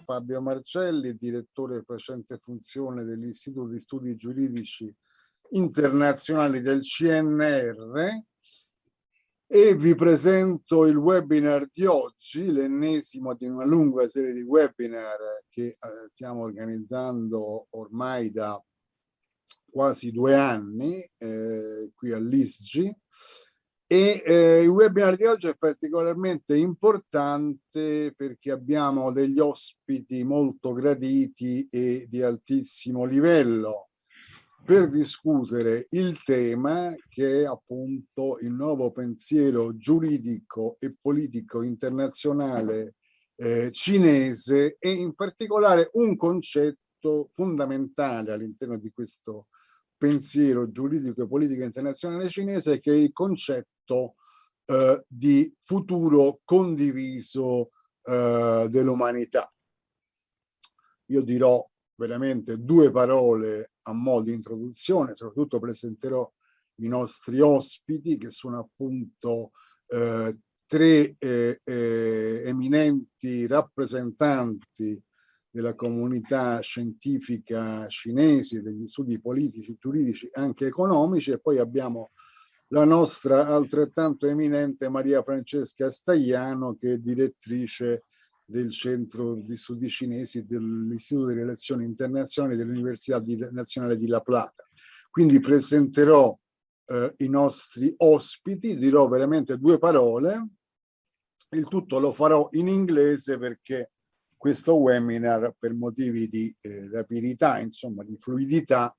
Fabio Marcelli, direttore facente funzione dell'Istituto di Studi Giuridici Internazionali del CNR, e vi presento il webinar di oggi, l'ennesimo di una lunga serie di webinar che stiamo organizzando ormai da quasi 2 anni qui all'ISGI. Il webinar di oggi è particolarmente importante perché abbiamo degli ospiti molto graditi e di altissimo livello per discutere il tema che è appunto il nuovo pensiero giuridico e politico internazionale cinese, e in particolare un concetto fondamentale all'interno di questo pensiero giuridico e politico internazionale cinese, che è il concetto di futuro condiviso dell'umanità. Io dirò veramente 2 parole a modo di introduzione, soprattutto presenterò i nostri ospiti, che sono appunto 3 eminenti rappresentanti della comunità scientifica cinese, degli studi politici, giuridici, anche economici, e poi abbiamo la nostra altrettanto eminente Maria Francesca Stagliano, che è direttrice del Centro di Studi Cinesi dell'Istituto di Relazioni Internazionali dell'Università Nazionale di La Plata. Quindi presenterò i nostri ospiti, dirò veramente 2 parole, il tutto lo farò in inglese perché questo webinar, per motivi di rapidità, insomma di fluidità,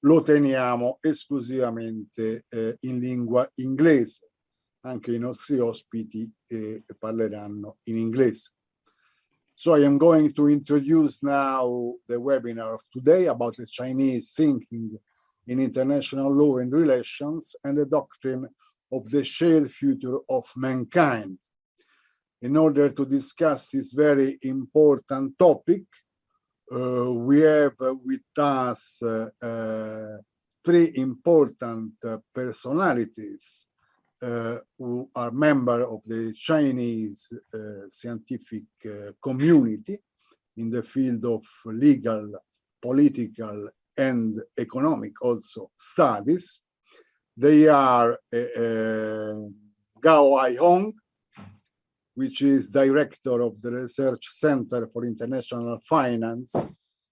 lo teniamo esclusivamente in lingua inglese. Anche i nostri ospiti parleranno in inglese. So I am going to introduce now the webinar of today about the Chinese thinking in international law and relations and the doctrine of the shared future of mankind. In order to discuss this very important topic, we have with us 3 important personalities who are members of the Chinese scientific community in the field of legal, political, and economic also studies. They are Gao Haihong, which is director of the Research Center for International Finance,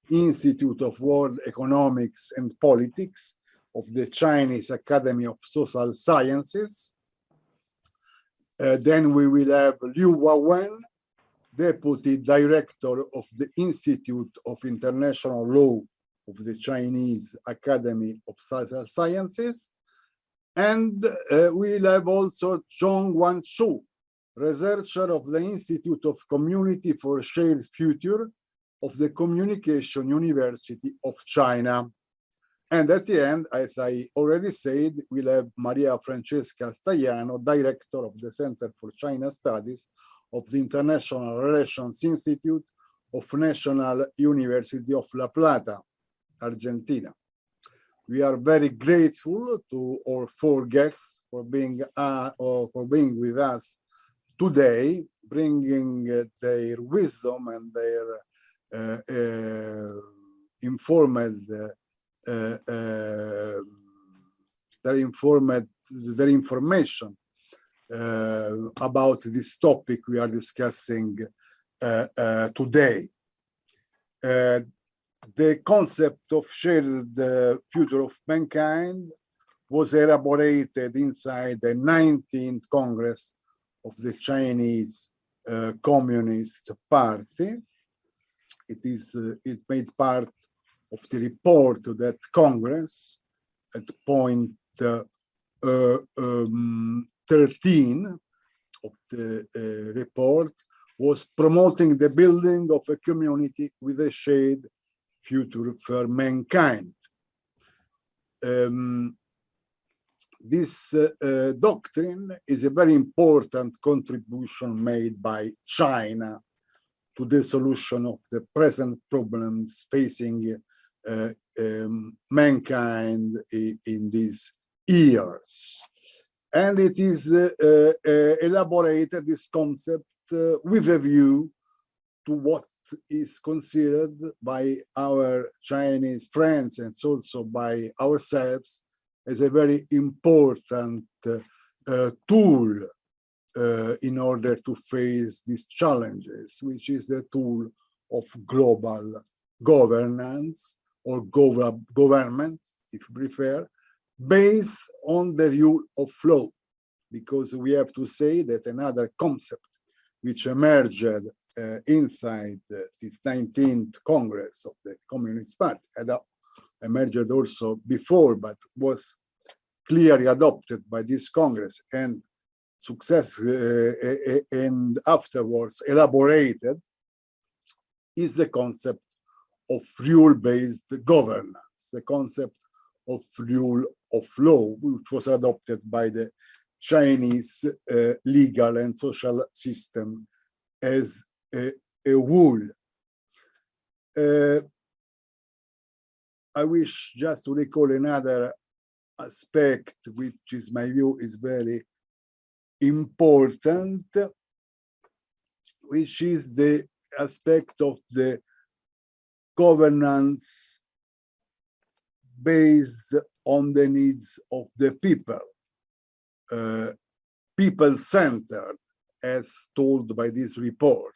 Institute of World Economics and Politics of the Chinese Academy of Social Sciences. Then we will have Liu Wawen, deputy director of the Institute of International Law of the Chinese Academy of Social Sciences. And we'll have also Zhong Wanchu, researcher of the Institute of Community for Shared Future of the Communication University of China. And at the end, as I already said, we'll have Maria Francesca Stagliano, director of the Center for China Studies of the International Relations Institute of National University of La Plata, Argentina. We are very grateful to our 4 guests for being with us today, bringing their wisdom and their information about this topic we are discussing today. The concept of shared future of mankind was elaborated inside the 19th Congress of the Chinese Communist Party. It made part of the report that Congress at point 13 of the report was promoting the building of a community with a shared future for mankind. This doctrine is a very important contribution made by China to the solution of the present problems facing mankind in these years. And it is elaborated, this concept, with a view to what is considered by our Chinese friends and also by ourselves as a very important tool in order to face these challenges, which is the tool of global governance or government, if you prefer, based on the rule of law. Because we have to say that another concept which emerged inside this 19th Congress of the Communist Party, emerged also before, but was clearly adopted by this Congress and and afterwards elaborated, is the concept of rule-based governance, the concept of rule of law, which was adopted by the Chinese legal and social system as a whole. I wish just to recall another aspect, which is my view is very important, which is the aspect of the governance based on the needs of the people, people-centered, as told by this report,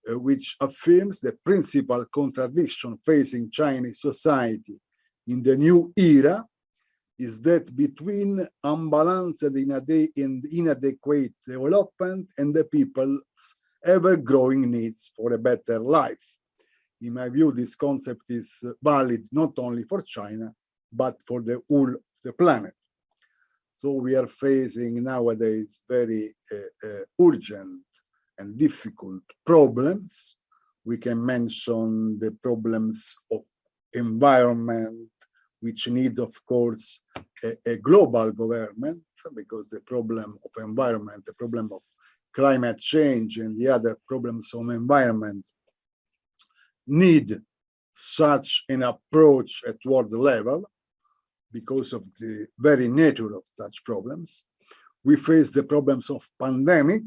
which affirms the principal contradiction facing Chinese society in the new era is that between unbalanced and inadequate development and the people's ever-growing needs for a better life. In my view, this concept is valid not only for China, but for the whole of the planet. So we are facing nowadays very urgent and difficult problems. We can mention the problems of environment, which need, of course, a global government, because the problem of environment, the problem of climate change and the other problems of environment need such an approach at world level because of the very nature of such problems. We face the problems of pandemic,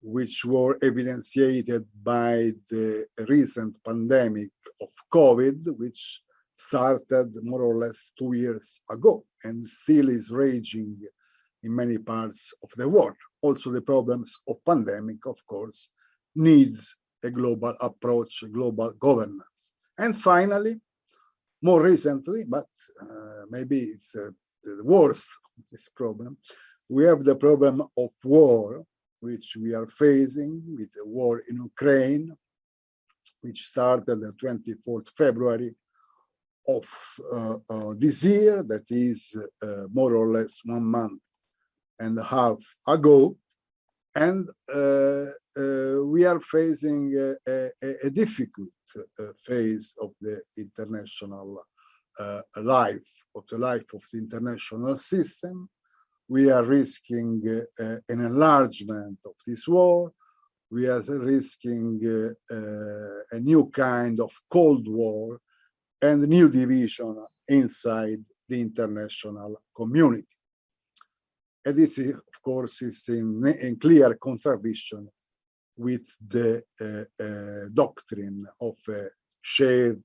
which were evidenciated by the recent pandemic of COVID, which started more or less 2 years ago and still is raging in many parts of the world. Also, the problems of pandemic, of course, needs a global approach, a global governance. And finally, more recently, but maybe it's the worst of this problem, we have the problem of war, which we are facing with the war in Ukraine, which started the 24th February of this year, that is more or less 1 month and a half ago. And we are facing a difficult phase of the international life, of the international system. We are risking an enlargement of this war. We are risking a new kind of Cold War and new division inside the international community. And this, of course, is in clear contradiction with the doctrine of a shared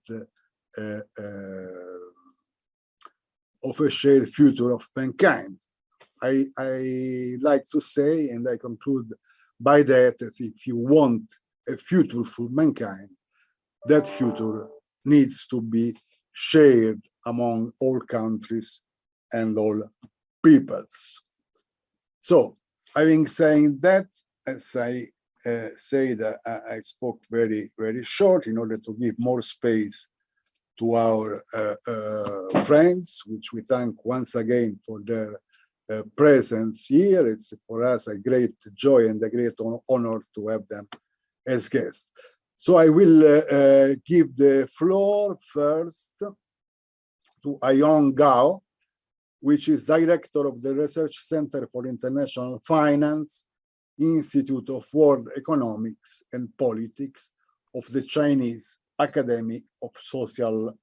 future of mankind. I like to say, and I conclude by that if you want a future for mankind, that future needs to be shared among all countries and all peoples. So, having said that, as I said, I spoke very, very short in order to give more space to our friends, which we thank once again for their presence here. It's for us a great joy and a great honor to have them as guests. So I will give the floor first to Ayong Gao, which is director of the Research Center for International Finance, Institute of World Economics and Politics of the Chinese Academy of Social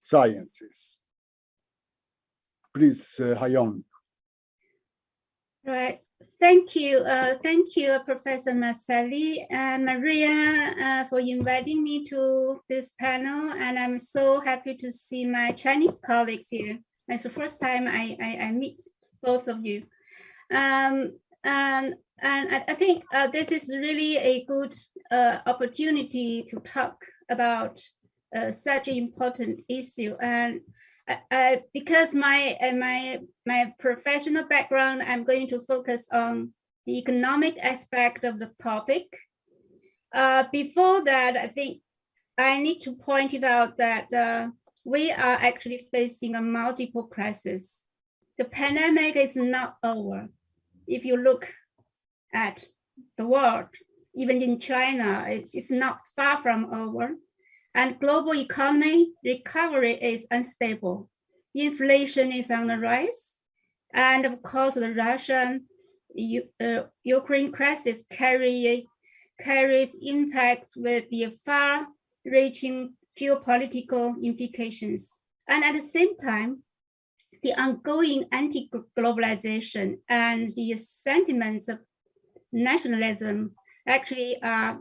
Sciences. Please, Ayong. Right. Thank you, Professor Marcelli and Maria, for inviting me to this panel. And I'm so happy to see my Chinese colleagues here. It's the first time I meet both of you. And I think this is really a good opportunity to talk about such an important issue. And because my professional background, I'm going to focus on the economic aspect of the topic. Before that, I think I need to point it out that we are actually facing a multiple crisis. The pandemic is not over. If you look at the world, even in China, it's not far from over. And global economy recovery is unstable. Inflation is on the rise. And of course, the Russian-Ukraine crisis carries impacts with the far-reaching geopolitical implications. And at the same time, the ongoing anti-globalization and the sentiments of nationalism actually are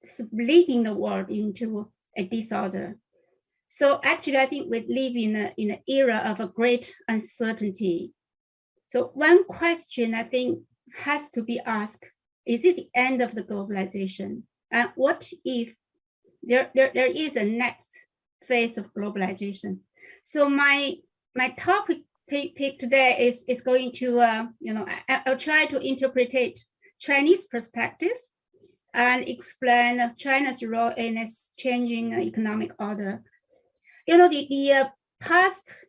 splitting the world into a disorder. So actually, I think we live in an era of a great uncertainty. So one question I think has to be asked, is it the end of the globalization? And what if there is a next phase of globalization? So my topic pick today is going to, I'll try to interpret Chinese perspective and explain China's role in its changing economic order. The past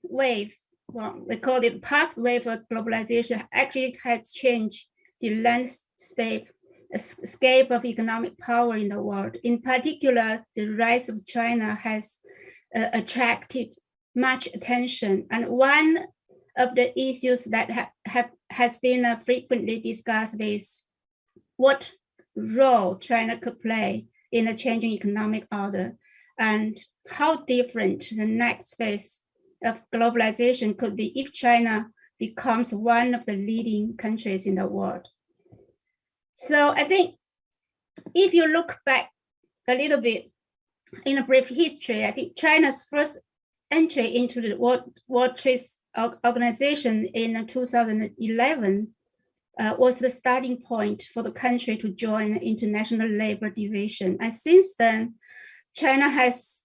wave, well, we call it past wave of globalization, actually has changed the landscape of economic power in the world. In particular, the rise of China has attracted much attention. And one of the issues that has been frequently discussed is what role China could play in the changing economic order and how different the next phase of globalization could be if China becomes one of the leading countries in the world. So I think if you look back a little bit in a brief history, I think China's first entry into the World Trade Organization in 2011 was the starting point for the country to join the International Labor Division. And since then, China has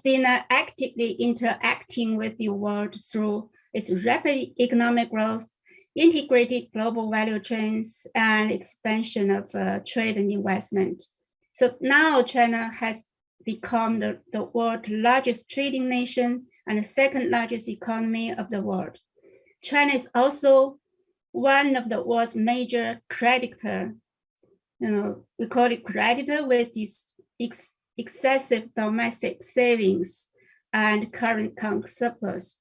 been actively interacting with the world through its rapid economic growth, integrated global value chains, and expansion of trade and investment. So now China has become the world's largest trading nation and the second largest economy of the world. China is also one of the world's major creditor. We call it creditor with this excessive domestic savings and current account surplus.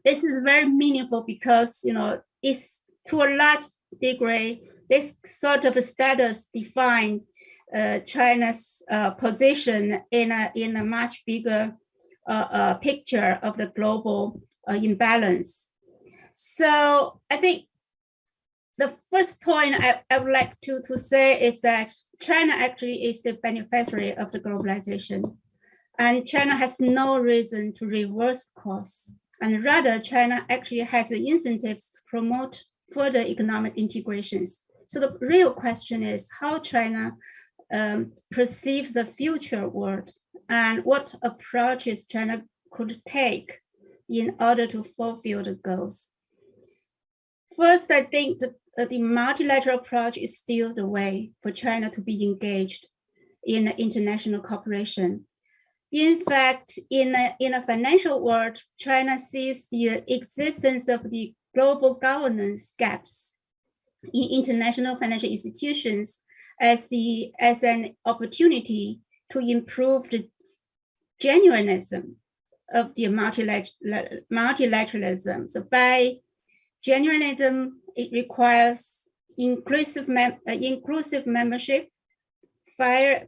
This is very meaningful because it's to a large degree this sort of status define China's position in a much bigger picture of the global imbalance. So I think the first point I would like to say is that China actually is the beneficiary of the globalization. And China has no reason to reverse course. And rather, China actually has the incentives to promote further economic integrations. So the real question is how China perceives the future world and what approaches China could take in order to fulfill the goals. First, I think the multilateral approach is still the way for China to be engaged in international cooperation. In fact, in a financial world, China sees the existence of the global governance gaps in international financial institutions as an opportunity to improve the genuinism of the multilateralism. So by genuinism, it requires inclusive membership, fair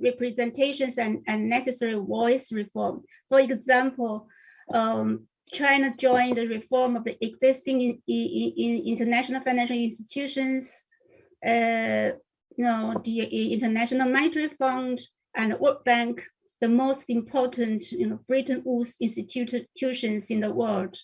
representations, and necessary voice reform. For example, China joined the reform of the existing international financial institutions, the International Monetary Fund and the World Bank, the most important, Bretton Woods institutions in the world.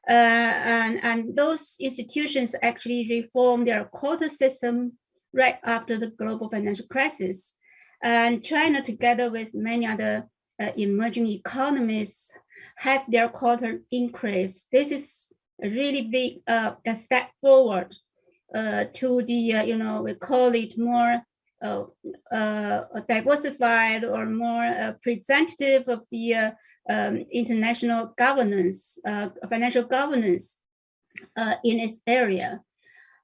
And those institutions actually reformed their quota system right after the global financial crisis. And China, together with many other emerging economies, have their quota increased. This is a really big step forward to the, we call it more diversified or more representative of the international governance, financial governance in its area.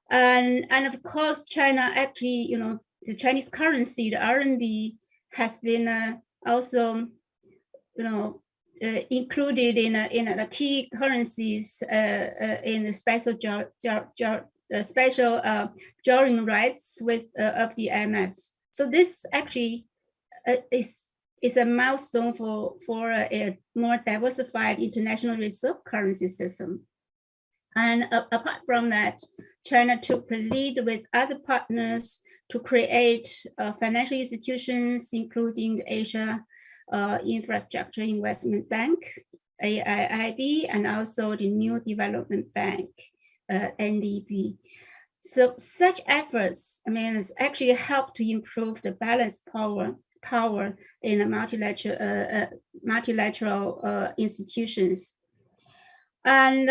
And of course, China actually, the Chinese currency, the RMB, has been also, included in the key currencies in the special drawing rights of the IMF. So this actually is a milestone for a more diversified international reserve currency system. And apart from that, China took the lead with other partners to create financial institutions, including the Asia Infrastructure Investment Bank, AIIB, and also the New Development Bank, NDB. So such efforts, has actually helped to improve the balanced power in the multilateral institutions. And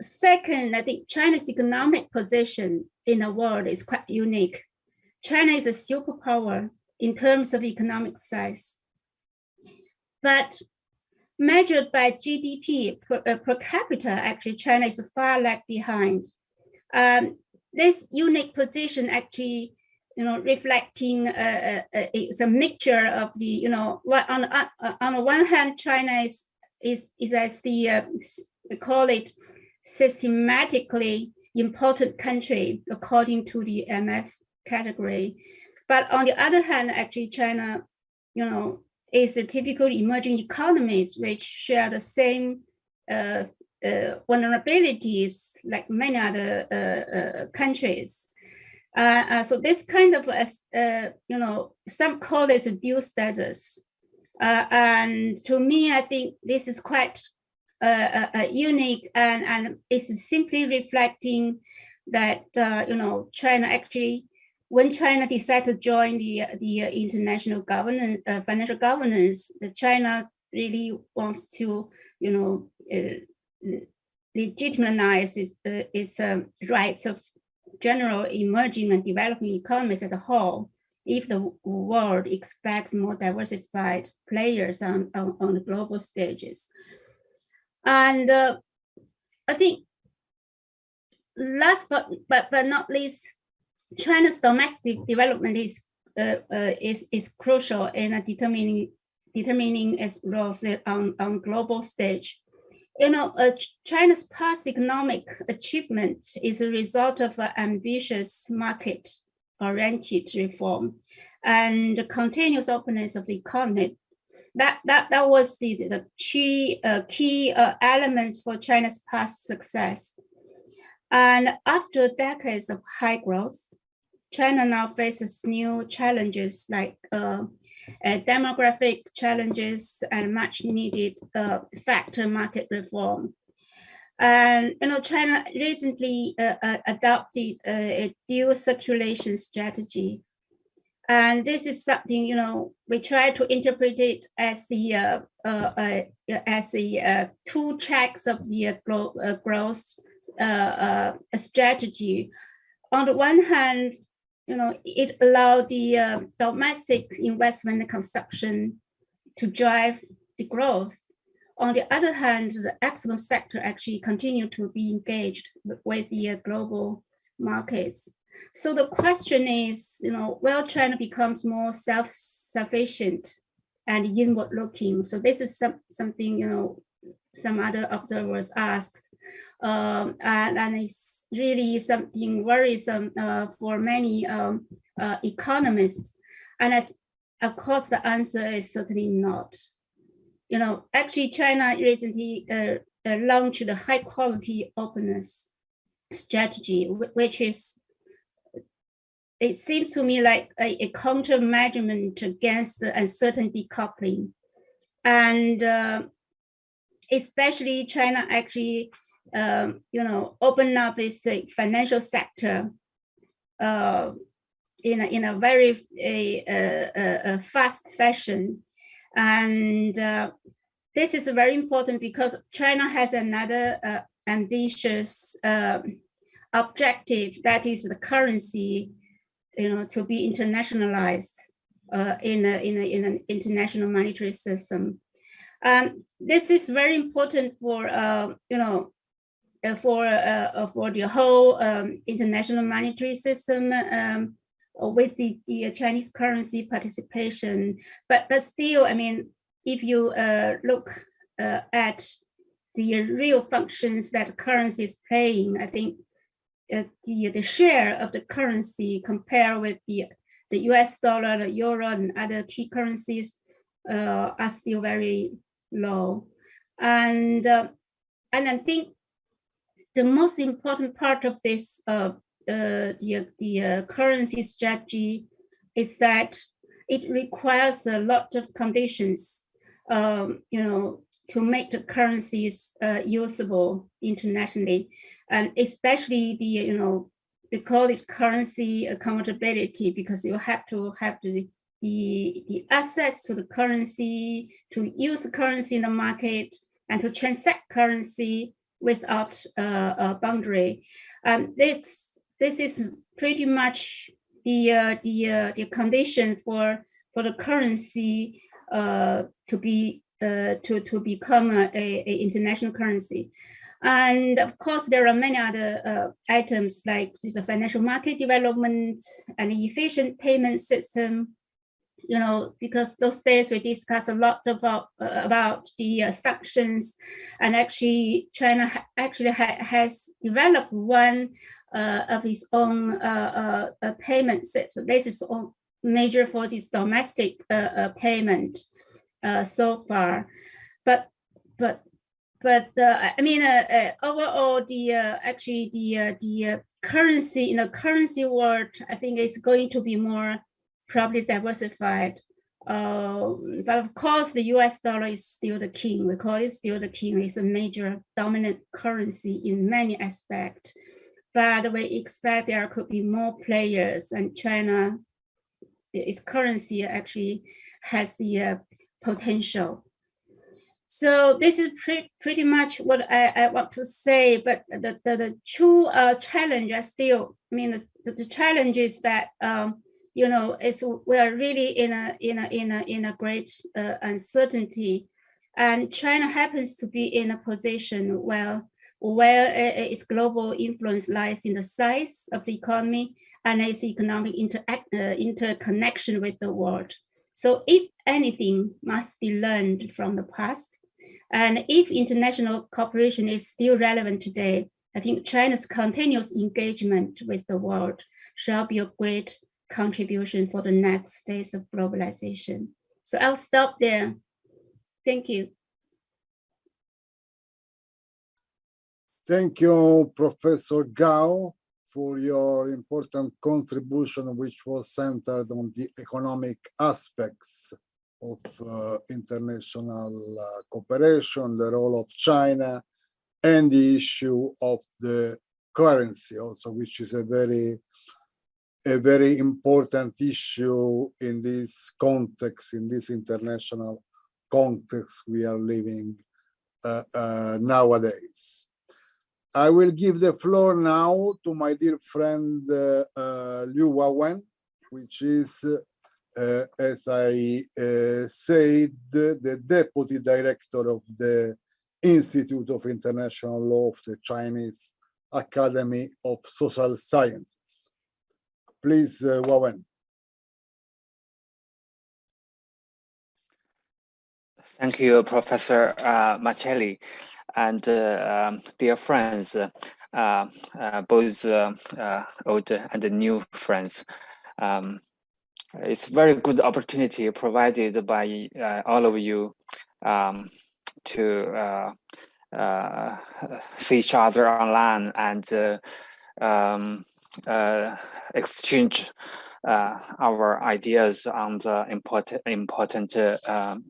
second, I think China's economic position in the world is quite unique. China is a superpower in terms of economic size. But measured by GDP per capita, actually, China is far lag behind. This unique position actually, reflecting it's a mixture of the, on the one hand, China is as the, we call it, systematically important country according to the IMF category. But on the other hand, actually, China, is a typical emerging economies which share the same vulnerabilities like many other countries. So this kind of, some call it a dual status. And to me, I think this is quite unique, and it's simply reflecting that, China actually, when China decided to join the international governance, financial governance, China really wants to, legitimize its rights of general emerging and developing economies as a whole, if the world expects more diversified players on the global stages. And I think last but not least, China's domestic development is crucial in determining its roles on global stage. China's past economic achievement is a result of ambitious market-oriented reform and the continuous openness of the economy. That was the key elements for China's past success. And after decades of high growth, China now faces new challenges like demographic challenges and much needed factor market reform. And China recently adopted a dual circulation strategy. And this is something, we try to interpret it as the two tracks of the growth strategy. On the one hand, it allowed the domestic investment and consumption to drive the growth. On the other hand, the export sector actually continued to be engaged with the global markets. So the question is, will China becomes more self-sufficient and inward-looking? So this is something, some other observers asked. And it's really something worrisome for many economists. And of course, the answer is certainly not. actually China recently launched the high quality openness strategy, which is, it seems to me like a countermeasure against the uncertain decoupling. And especially China actually, opened up its financial sector in a very fast fashion. And this is very important because China has another ambitious objective, that is the currency, to be internationalized in an international monetary system. This is very important for for the whole international monetary system with the Chinese currency participation. But still, I mean, if you look at the real functions that currency is playing, I think the share of the currency compared with the US dollar, the euro, and other key currencies are still very low. And I think the most important part of this the currency strategy is that it requires a lot of conditions, to make the currencies usable internationally, and especially we call it currency accountability, because you have to have the access to the currency, to use the currency in the market, and to transact currency without a boundary. This is pretty much the condition for the currency to become a international currency. And of course, there are many other items like the financial market development and the efficient payment system. Because those days we discuss a lot about the sanctions, and actually China actually has developed one of its own payment system. This is major for its domestic payment so far, but I mean, overall, the currency in the currency world, I think, is going to be more probably diversified. But of course, the US dollar is still the king. We call it still the king. It's a major dominant currency in many aspects. But we expect there could be more players, and China, its currency actually has the potential. So this is pretty much what I want to say. But the true challenge is still, I mean, the challenge is that we are really in a great uncertainty, and China happens to be in a position where its global influence lies in the size of the economy and its economic interconnection with the world. So if anything must be learned from the past, and if international cooperation is still relevant today, I think China's continuous engagement with the world shall be a great contribution for the next phase of globalization. So I'll stop there. Thank you. Thank you, Professor Gao, for your important contribution, which was centered on the economic aspects of international cooperation, the role of China, and the issue of the currency also, which is a very important issue in this context, in this international context we are living nowadays. I will give the floor now to my dear friend Liu Wawen, which is, as I said, the Deputy Director of the Institute of International Law of the Chinese Academy of Social Sciences. Please, Wawen. Thank you, Professor Marcelli, and dear friends, both old and new friends. It's a very good opportunity provided by all of you to see each other online and exchange our ideas on the important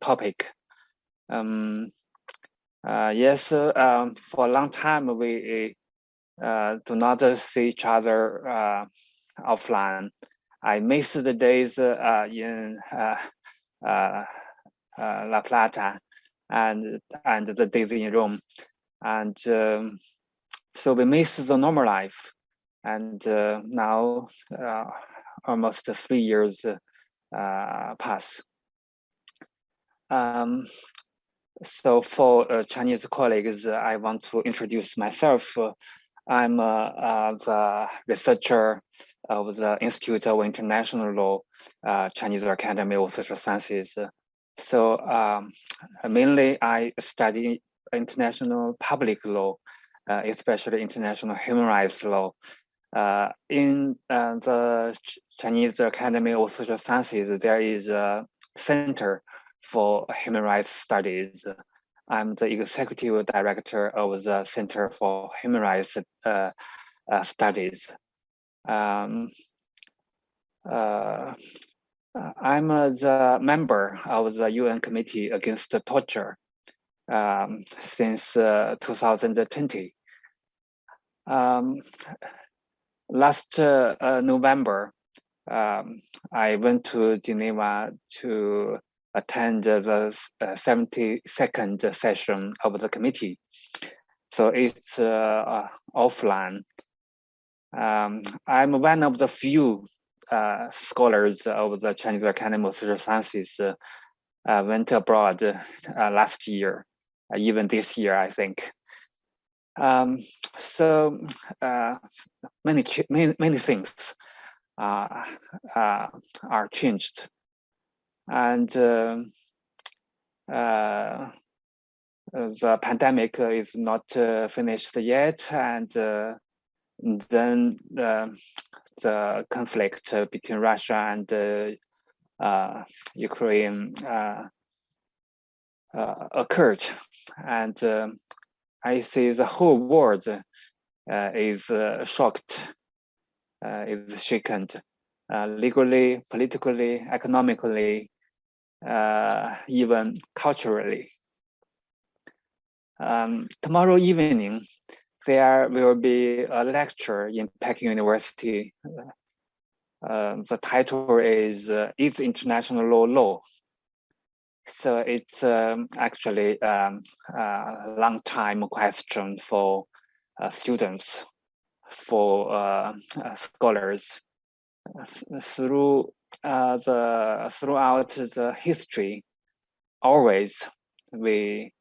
topic. Yes, for a long time we do not see each other offline. I miss the days in La Plata and the days in Rome, and so we miss the normal life. And now almost 3 years pass. So for Chinese colleagues, I want to introduce myself. I'm the researcher of the Institute of International Law, Chinese Academy of Social Sciences. So mainly I study international public law, especially international human rights law. In the Chinese Academy of Social Sciences, there is a Center for Human Rights Studies. I'm the executive director of the Center for Human Rights Studies. I'm the member of the UN Committee Against Torture since 2020. Last November, I went to Geneva to attend the 72nd session of the committee. So it's offline. I'm one of the few scholars of the Chinese Academy of Social Sciences went abroad last year, even this year, I think. So many things are changed, and the pandemic is not finished yet, and then the conflict between Russia and Ukraine occurred, and I see the whole world is shocked, is shaken, legally, politically, economically, even culturally. Tomorrow evening, there will be a lecture in Peking University. The title is International Law? So it's actually a long time question for students, for scholars. Throughout the history, always we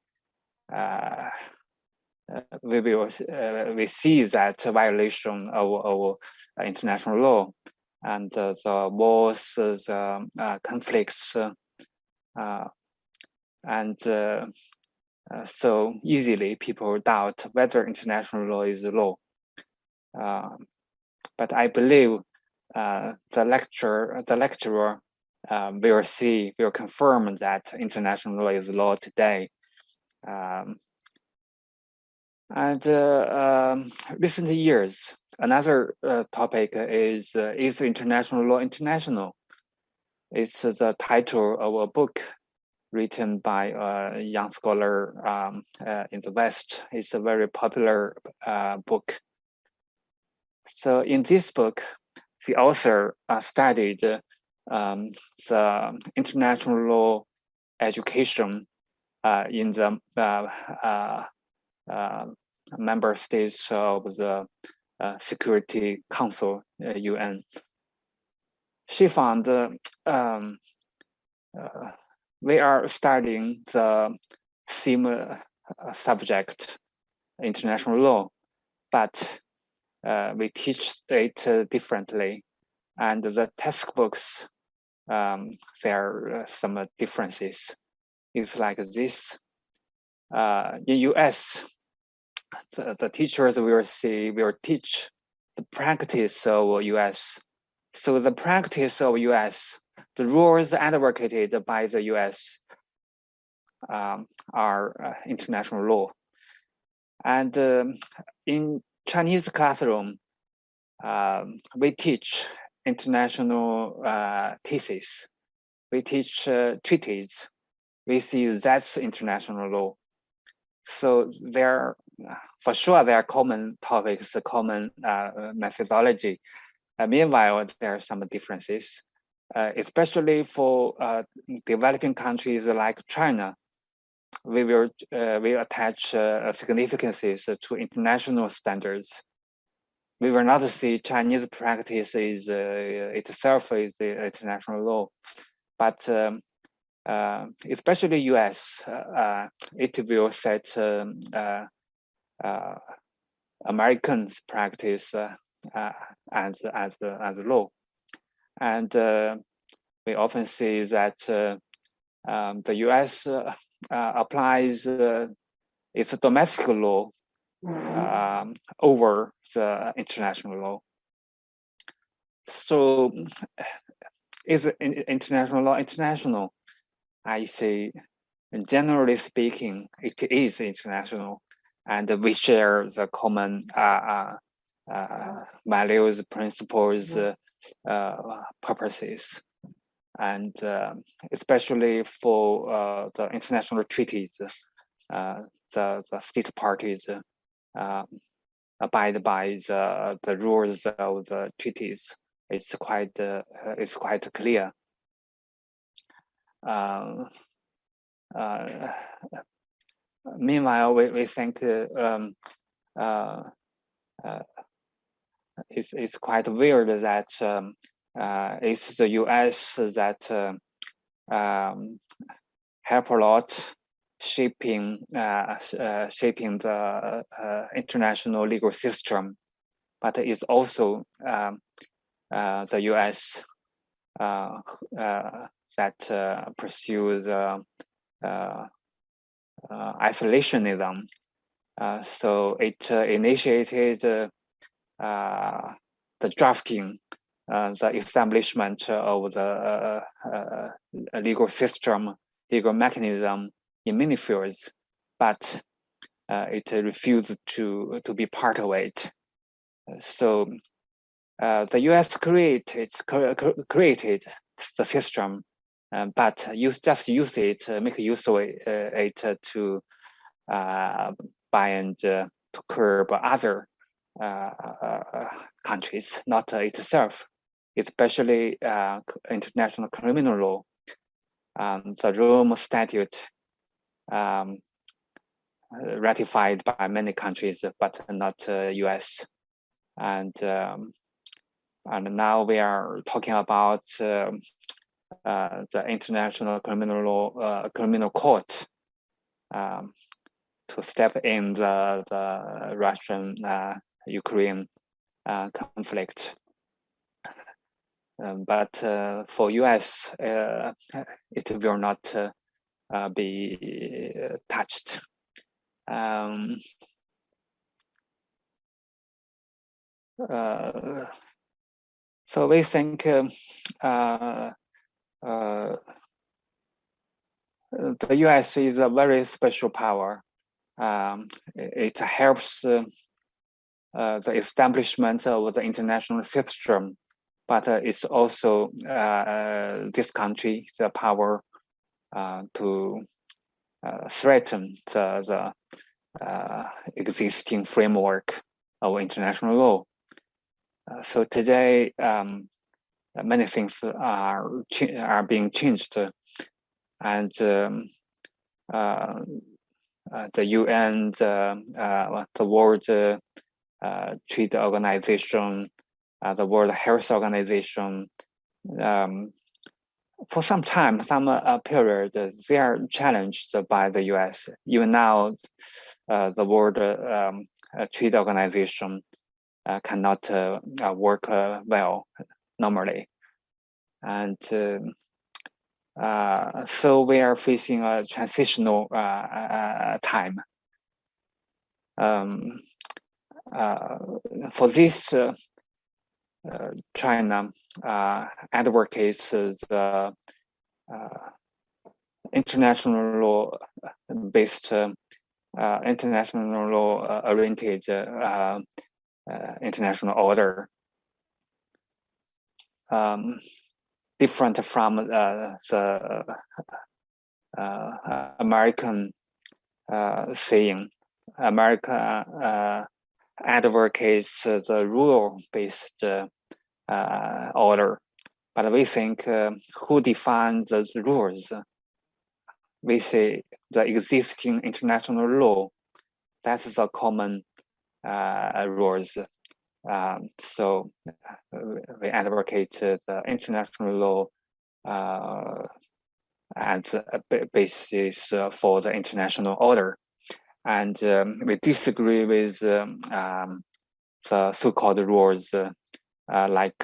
see that violation of international law, and the wars, the conflicts, and so easily people doubt whether international law is law. But I believe the lecturer will confirm that international law is law today. And recent years, another topic is international law international? It's the title of a book written by a young scholar in the West. It's a very popular book. So in this book, the author studied the international law education in the member states of the Security Council, UN. She found we are studying the same subject, international law, but we teach it differently. And the textbooks, there are some differences. It's like this. In US, the teachers will teach the practice of US. So the practice of US, the rules advocated by the US our international law. And in Chinese classroom, we teach international thesis. We teach treaties. We see that's international law. So for sure, there are common topics, common methodology. Meanwhile, there are some differences, especially for developing countries like China. We attach significances to international standards. We will not see Chinese practice is itself is the international law, but especially US, it will set Americans' practice as law, and we often see that the US applies its domestic law over the international law. So, is international law international? I say, generally speaking, it is international, and we share the common values, principles, purposes, and especially for the international treaties, the state parties abide by the rules of the treaties. It's quite clear. Meanwhile, we think it's quite weird that it's the US that help a lot shaping the international legal system, but it's also the US that pursues isolationism. So it initiated the drafting, the establishment of the legal system, legal mechanism in many fields, but it refused to be part of it. So the US created the system, but you just use it, make use of it to bind, to curb other countries, not itself, especially international criminal law. The Rome Statute ratified by many countries, but not US. And now we are talking about the International Criminal Law, Criminal Court, to step in the Russian-Ukraine conflict. But for US, it will not be touched. So we think the US is a very special power. It helps the establishment of the international system, but it's also this country the power to threaten the existing framework of international law. So today, many things are being changed, and the UN, the World Trade Organization, the World Health Organization, for some time, some period, they are challenged by the US. Even now, the World Trade Organization cannot work well normally. And so we are facing a transitional time. For this, China advocates the international law based, international law oriented international order, different from the American saying. America advocates the rule-based order, but we think who defines those rules? We say the existing international law. That's the common rules. So we advocate the international law as a basis for the international order. And we disagree with the so-called rules like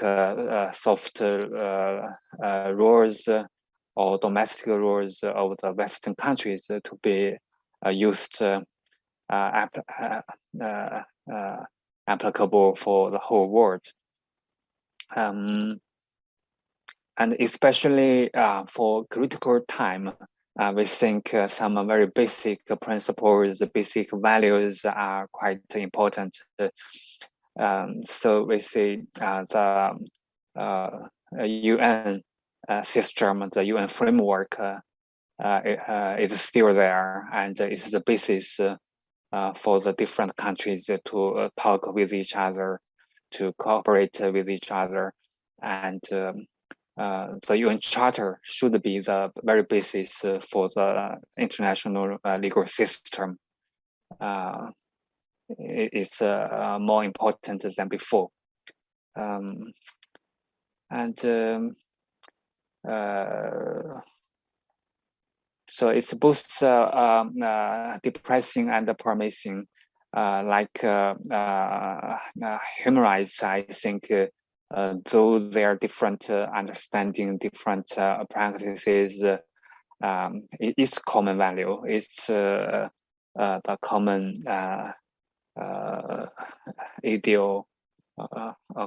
soft rules or domestic rules of the Western countries to be used applicable for the whole world. And especially for critical time, we think some very basic principles, basic values are quite important. So we see the UN system, the UN framework is still there, and it's the basis for the different countries to talk with each other, to cooperate with each other, and the UN Charter should be the very basis for the international legal system. It's more important than before. So it's both depressing and promising. Like human rights, I think, though there are different understanding, different practices, it's common value. It's the common ideal,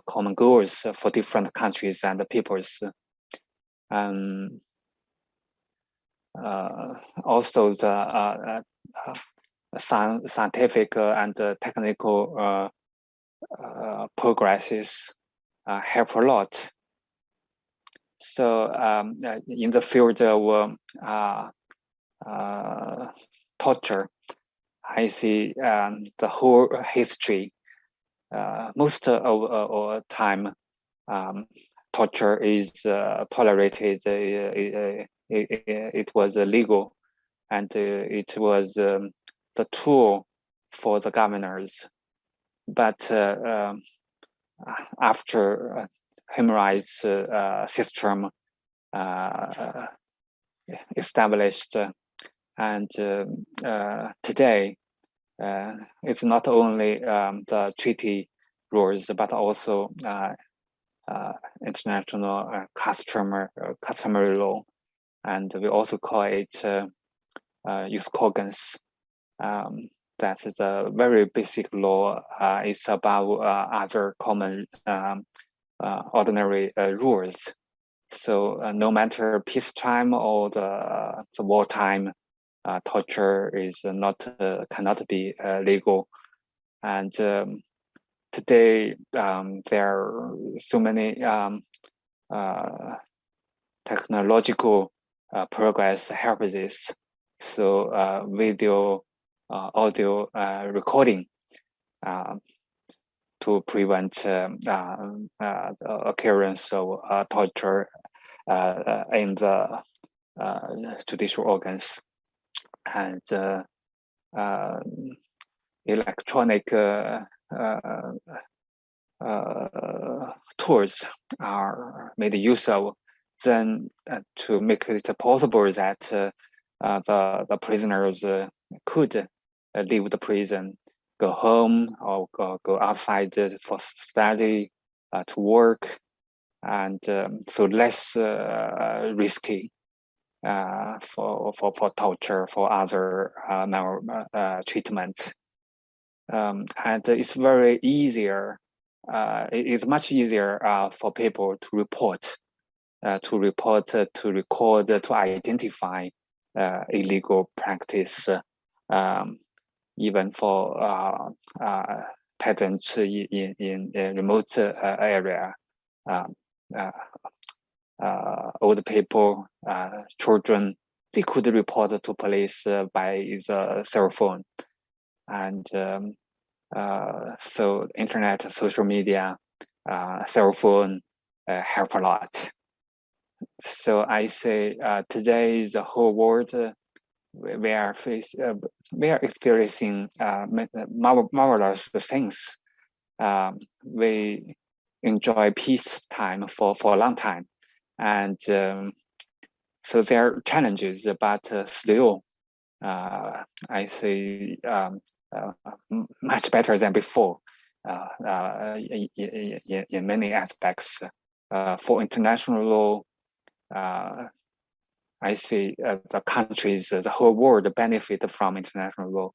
common goals for different countries and peoples. Also, the scientific and technical progresses help a lot. So in the field of torture, I see the whole history. Most of time, torture is tolerated. It was illegal, and it was the tool for the governors. But after human rights system established, and today it's not only the treaty rules, but also international customary law, and we also call it jurisprudence. That is a very basic law. It's above other common ordinary rules. So no matter peacetime or the wartime, torture is cannot be legal. And today there are so many technological progress help this. So video, audio recording to prevent the occurrence of torture in the judicial organs, and electronic tools are made use of, then to make it possible that the prisoners could leave the prison, go home, or go outside for study, to work, and so less risky for torture, for other treatment. And it's very easier. It's much easier for people to report, to record, to identify illegal practice, even for peasants in a remote area, old people, children, they could report to police by the cell phone. And so internet, social media, cell phone help a lot. So I say today the whole world we are experiencing marvelous things. We enjoy peacetime for a long time, and so there are challenges, but still, I say much better than before in many aspects. For international law, I see the countries, the whole world benefit from international law.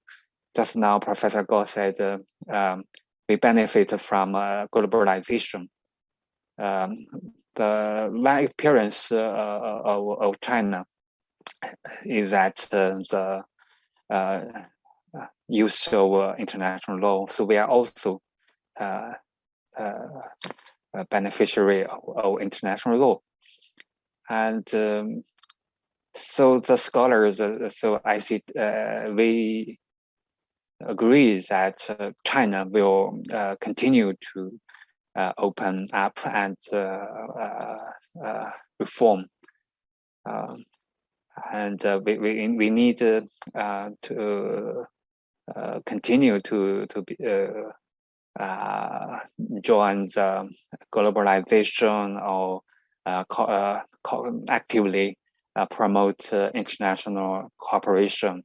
Just now, Professor Go said we benefit from globalization. My experience of China is that the use of international law. So we are also a beneficiary of international law. And so the scholars, so I see, we agree that China will continue to open up and reform. And we need to continue to join the globalization or actively promote international cooperation,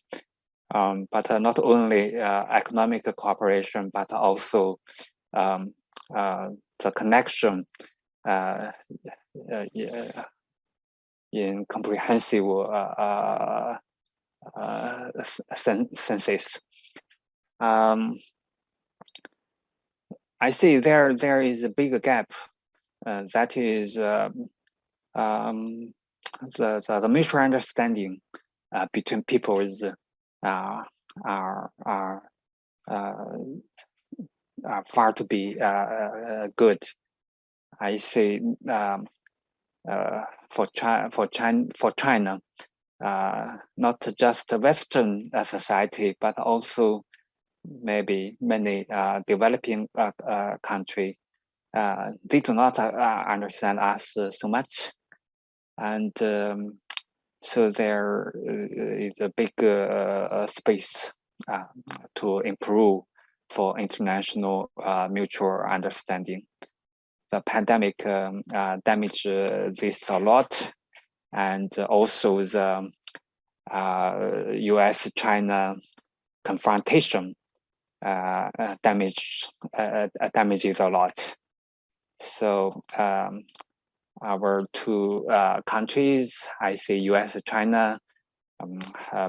but not only economic cooperation, but also the connection in comprehensive senses. I see there is a big gap. That is the mutual understanding between peoples are far to be good. I say for China, not just Western society, but also maybe many developing country, they do not understand us so much, and so there is a big space to improve for international mutual understanding. The pandemic damaged this a lot, and also the US-China confrontation damages a lot. So our two countries, I say US, China,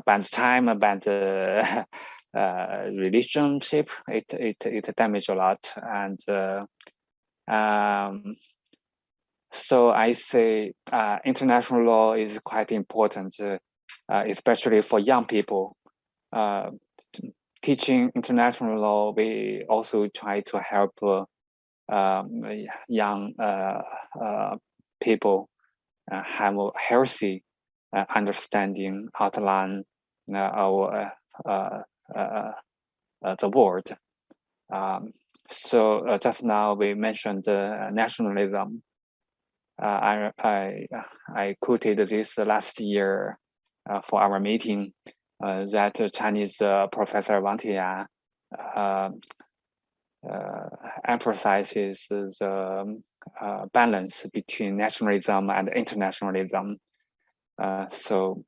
bad time, bad relationship. It damaged a lot, and so I say international law is quite important, especially for young people. Teaching international law, we also try to help young people have a healthy understanding, outline of the world. So just now we mentioned nationalism. I quoted this last year for our meeting that Chinese Professor Wang Tian emphasizes the balance between nationalism and internationalism. So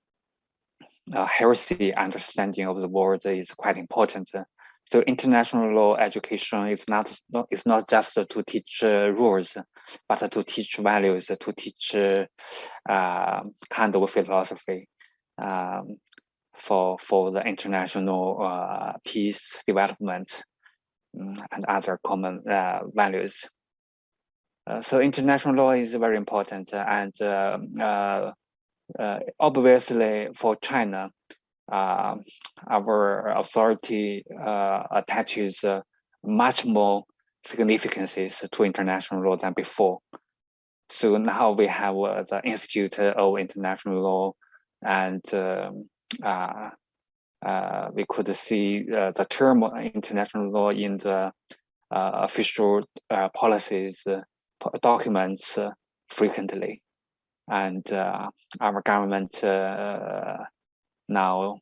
a healthy understanding of the world is quite important. So international law education is not just to teach rules, but to teach values, to teach kind of philosophy for the international peace, development, and other common values. So international law is very important, and obviously for China, our authority attaches much more significance to international law than before. So now we have the Institute of International Law, and we could see the term international law in the official policies documents frequently. And our government now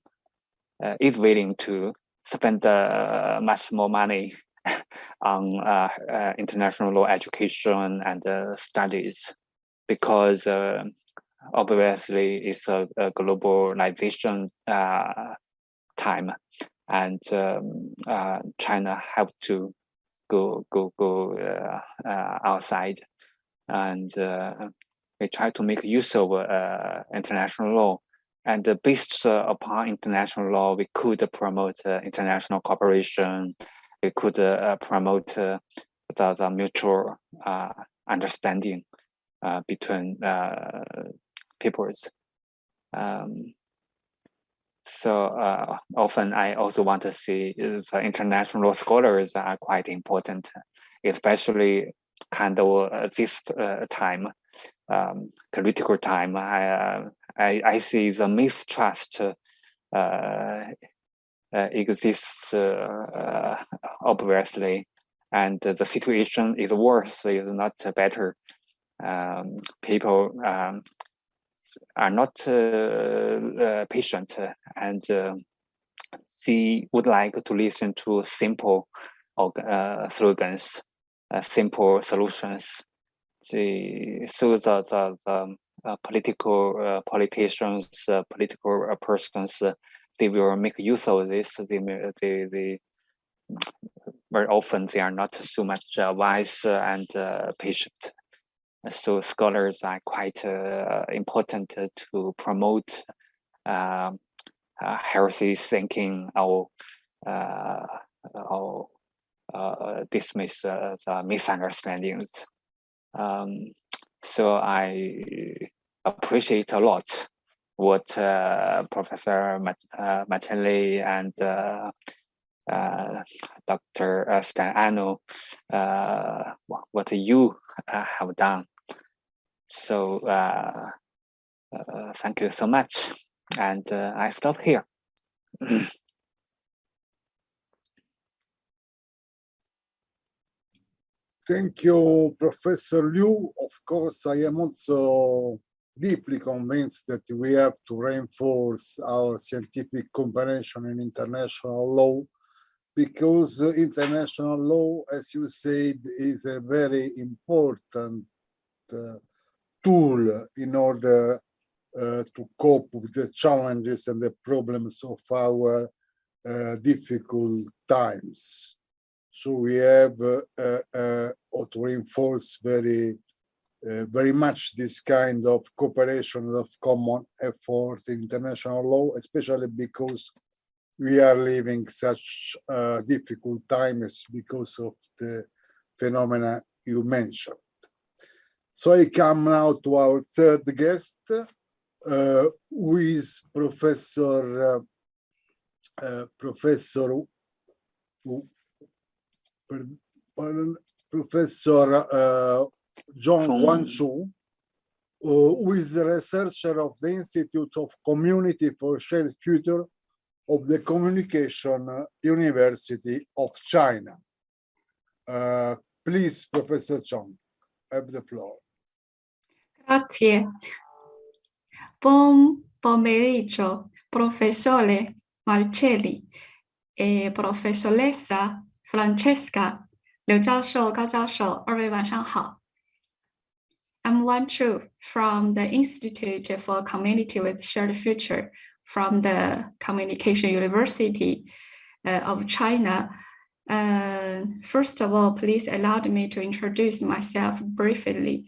is willing to spend much more money on international law education and studies, because obviously it's a globalization time, and China have to go outside, and we try to make use of international law. And based upon international law, we could promote international cooperation. We could promote the mutual understanding between peoples. So often I also want to see the international law scholars are quite important, especially kind of this time, political time. I see the mistrust exists obviously, and the situation is worse, is not better. People are not patient, and they would like to listen to simple slogans, simple solutions. So the political politicians, political persons, they will make use of this. They very often they are not so much wise and patient. So scholars are quite important to promote healthy thinking, or dismiss the misunderstandings. So I appreciate a lot what Professor Machelli and Dr. Stan Ano, what you have done. So thank you so much, and I stop here. Thank you, Professor Liu. Of course, I am also deeply convinced that we have to reinforce our scientific cooperation in international law, because international law, as you said, is a very important tool in order to cope with the challenges and the problems of our difficult times. So we have to reinforce very much this kind of cooperation, of common effort in international law, especially because we are living such difficult times because of the phenomena you mentioned. So I come now to our third guest, who is Professor John Guangzhou, who is a researcher of the Institute of Community for Shared Future of the Communication University of China. Please, Professor Zhang, have the floor. Grazie. Buon pomeriggio, professore Marcelli e professoressa Francesca. 刘教授、高教授，二位晚上好。I'm Wan Chu from the Institute for Community with Shared Future from the Communication University of China. First of all, please allow me to introduce myself briefly.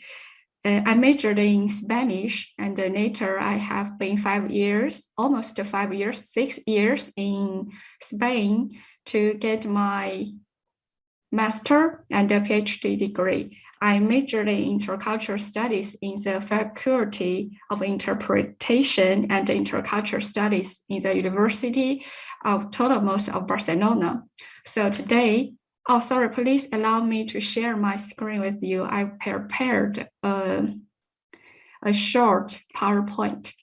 I majored in Spanish, and later I have been 5 years, almost 5 years, 6 years in Spain to get my master and a PhD degree. I majored in intercultural studies in the Faculty of Interpretation and Intercultural Studies in the University Autonomous of Barcelona. So today, oh, sorry, please allow me to share my screen with you. I prepared a short PowerPoint.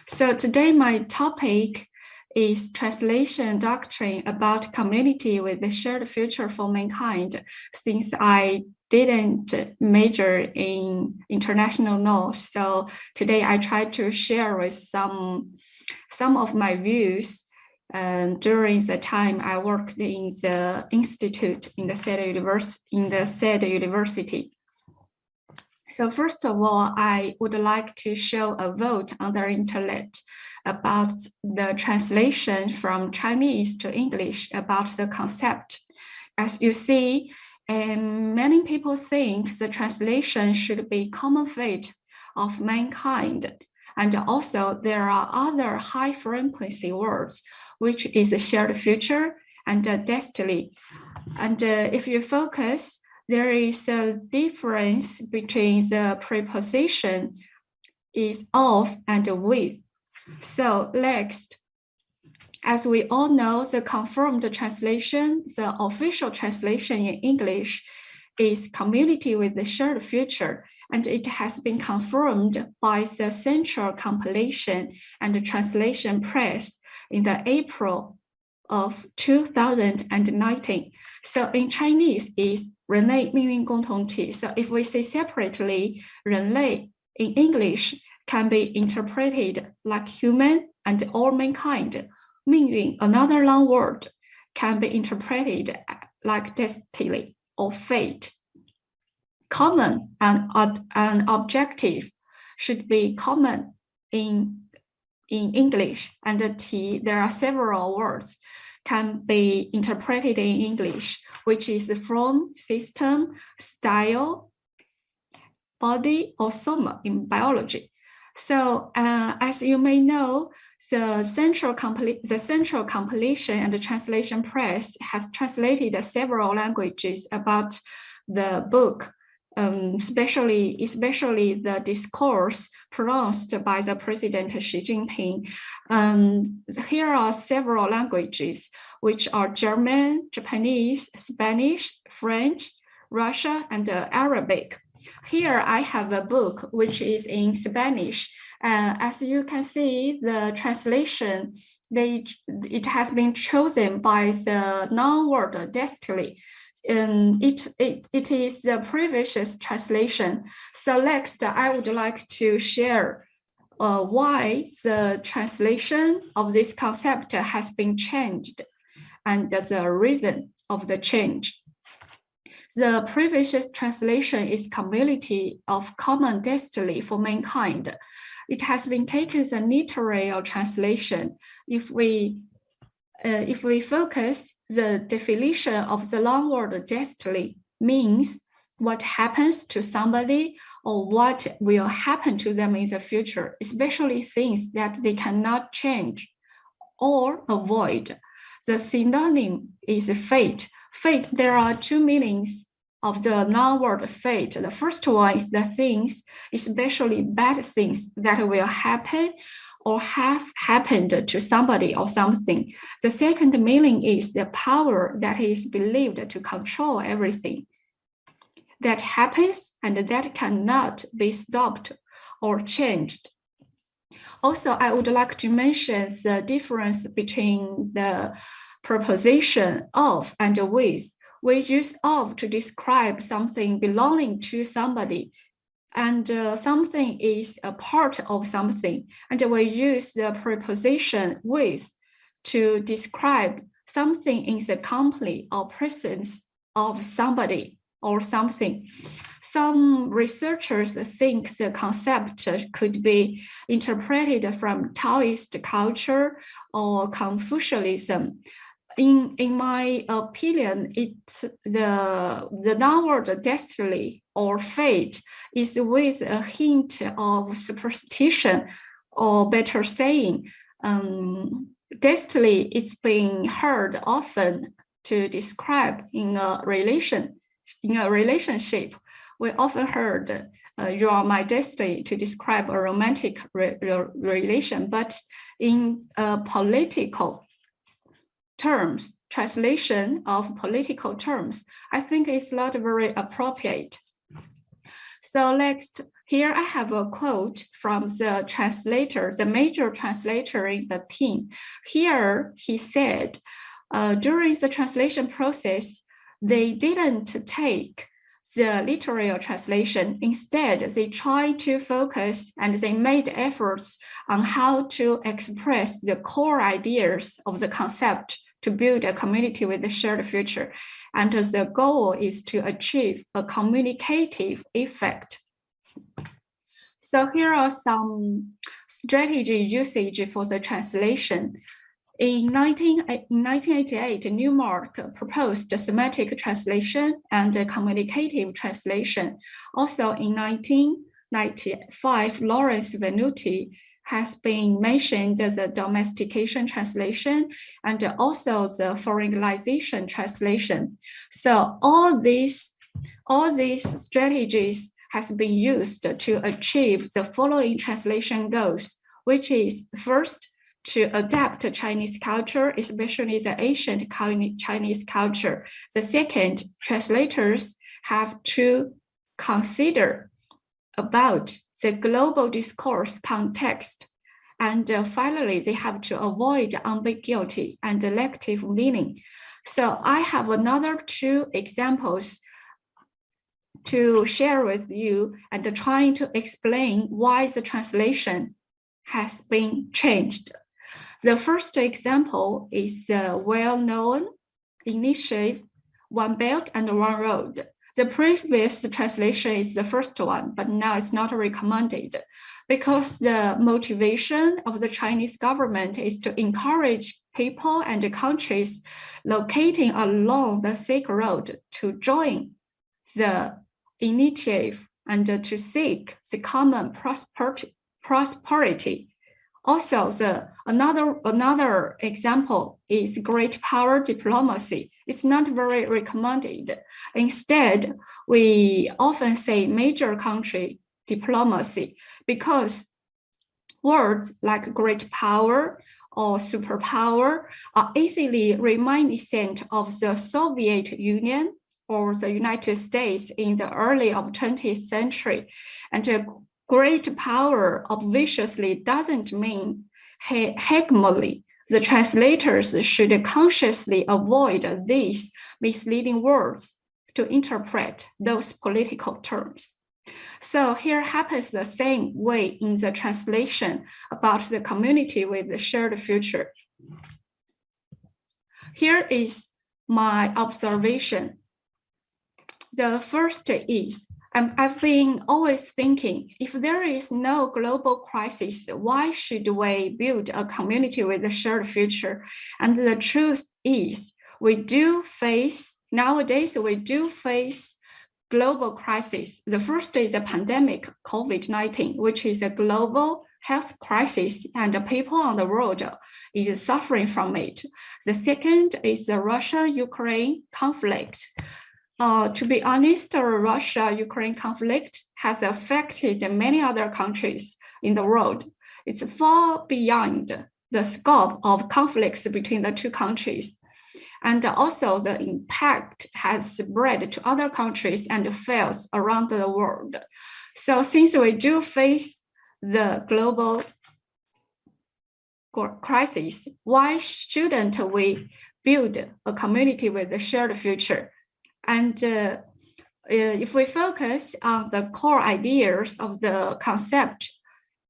So today, my topic is translation doctrine about community with a shared future for mankind. Since I didn't major in international law, so today I try to share with some of my views during the time I worked in the institute in the said university. So first of all, I would like to show a vote on the internet about the translation from Chinese to English about the concept. As you see, many people think the translation should be common fate of mankind. And also there are other high frequency words, which is a shared future and a destiny. And if you focus, there is a difference between the preposition is of and with. So next, as we all know, the confirmed translation, the official translation in English is community with a shared future, and it has been confirmed by the Central Compilation and Translation Press in the April of 2019. So in Chinese is 人类命运共同体. So if we say separately, 人类 in English can be interpreted like human and all mankind. 命运, another long word, can be interpreted like destiny or fate. Common and objective should be common in English, and there are several words can be interpreted in English, which is form, system, style, body, or soma in biology. So as you may know, the Central Compilation and the Translation Press has translated several languages about the book, especially the discourse pronounced by the President Xi Jinping. Here are several languages, which are German, Japanese, Spanish, French, Russian, and Arabic. Here I have a book which is in Spanish. As you can see, the translation, it has been chosen by the noun-word destiny. It is the previous translation. So next, I would like to share why the translation of this concept has been changed and the reason of the change. The previous translation is community of common destiny for mankind. It has been taken as a literal translation. If we focus, the definition of the long word destiny means what happens to somebody or what will happen to them in the future, especially things that they cannot change or avoid. The synonym is fate. Fate, there are two meanings of the noun word fate. The first one is the things, especially bad things that will happen or have happened to somebody or something. The second meaning is the power that is believed to control everything that happens and that cannot be stopped or changed. Also, I would like to mention the difference between the preposition of and with. We use of to describe something belonging to somebody, and something is a part of something. And we use the preposition with to describe something in the company or presence of somebody or something. Some researchers think the concept could be interpreted from Taoist culture or Confucianism. In my opinion, it's the noun word destiny or fate is with a hint of superstition, or better saying, destiny. It's been heard often to describe in a relation relationship, we often heard "you are my destiny" to describe a romantic relation, but in political terms, translation of political terms, I think it's not very appropriate. So next, here I have a quote from the translator, the major translator in the team. Here he said, during the translation process, they didn't take the literal translation. Instead, they tried to focus and they made efforts on how to express the core ideas of the concept to build a community with a shared future. And the goal is to achieve a communicative effect. So here are some strategy usage for the translation. In 1988, Newmark proposed semantic translation and communicative translation. Also in 1995, Lawrence Venuti has been mentioned as a domestication translation and also the foreignization translation. So all these strategies has been used to achieve the following translation goals, which is first, to adapt Chinese culture, especially the ancient Chinese culture. The second, translators have to consider about the global discourse context. And finally, they have to avoid ambiguity and elective meaning. So I have another two examples to share with you and trying to explain why the translation has been changed. The first example is a well-known initiative, One Belt and One Road. The previous translation is the first one, but now it's not recommended because the motivation of the Chinese government is to encourage people and countries locating along the Silk Road to join the initiative and to seek the common prosperity. Also, another example is great power diplomacy. It's not very recommended. Instead, we often say major country diplomacy because words like great power or superpower are easily reminiscent of the Soviet Union or the United States in the early of 20th century. And great power obviously doesn't mean hegemony. The translators should consciously avoid these misleading words to interpret those political terms. So here happens the same way in the translation about the community with the shared future. Here is my observation. The first is, I've been always thinking, if there is no global crisis, why should we build a community with a shared future? And the truth is, nowadays we do face global crisis. The first is the pandemic, COVID-19, which is a global health crisis, and the people on the world is suffering from it. The second is the Russia-Ukraine conflict. To be honest, the Russia-Ukraine conflict has affected many other countries in the world. It's far beyond the scope of conflicts between the two countries. And also the impact has spread to other countries and fields around the world. So since we do face the global crisis, why shouldn't we build a community with a shared future? And if we focus on the core ideas of the concept,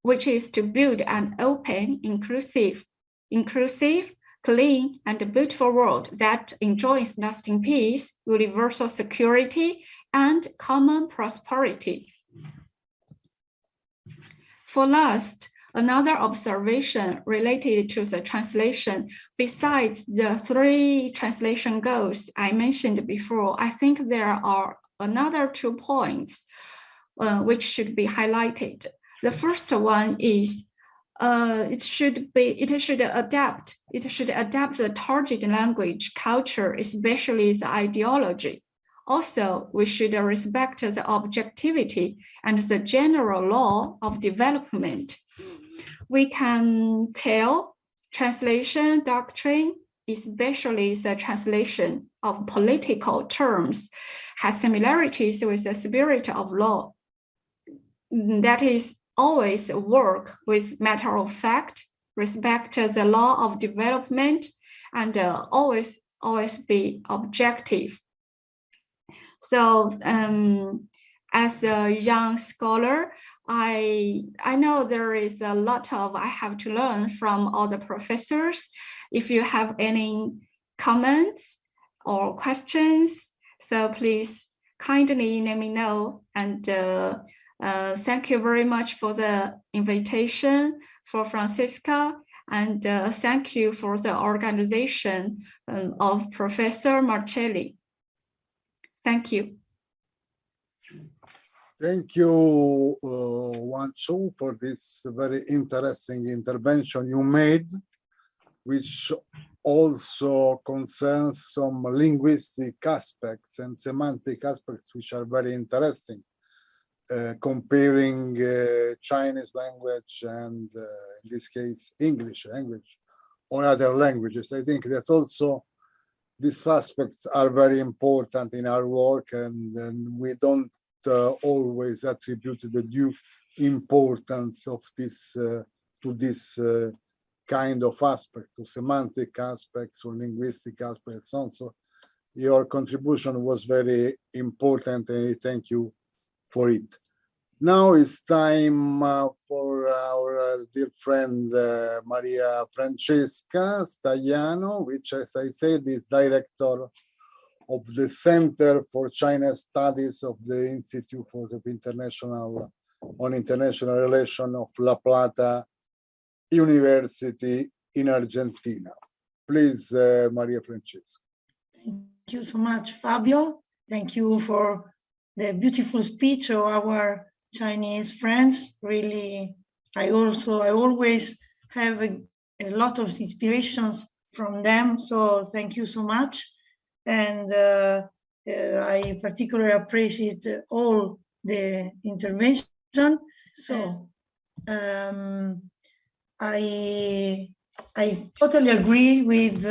which is to build an open, inclusive, clean, and beautiful world that enjoys lasting peace, universal security, and common prosperity. For last, another observation related to the translation, besides the three translation goals I mentioned before, I think there are another 2 points which should be highlighted. The first one is it should adapt the target language, culture, especially the ideology Also, we should respect the objectivity and the general law of development. We can tell translation doctrine, especially the translation of political terms, has similarities with the spirit of law. That is, always work with matter of fact, respect the law of development, and always be objective. So as a young scholar, I know there is a lot of I have to learn from all the professors. If you have any comments or questions, so please kindly let me know. And thank you very much for the invitation for Francisca, and thank you for the organization of Professor Marcelli. Thank you. Thank you, Wanchu, for this very interesting intervention you made, which also concerns some linguistic aspects and semantic aspects which are very interesting, comparing Chinese language and, in this case, English language or other languages. I think that also these aspects are very important in our work, and we don't always attribute the due importance of this to this kind of aspect, to semantic aspects or linguistic aspects. So your contribution was very important, and I thank you for it. Now it's time for our dear friend Maria Francesca Stagliano, which, as I said, is director of the Center for China Studies of the Institute for the International Relations of La Plata University in Argentina. Please, Maria Francesca. Thank you so much, Fabio. Thank you for the beautiful speech of our Chinese friends. Really, I always have a lot of inspirations from them. So thank you so much. And I particularly appreciate all the intervention. So I totally agree with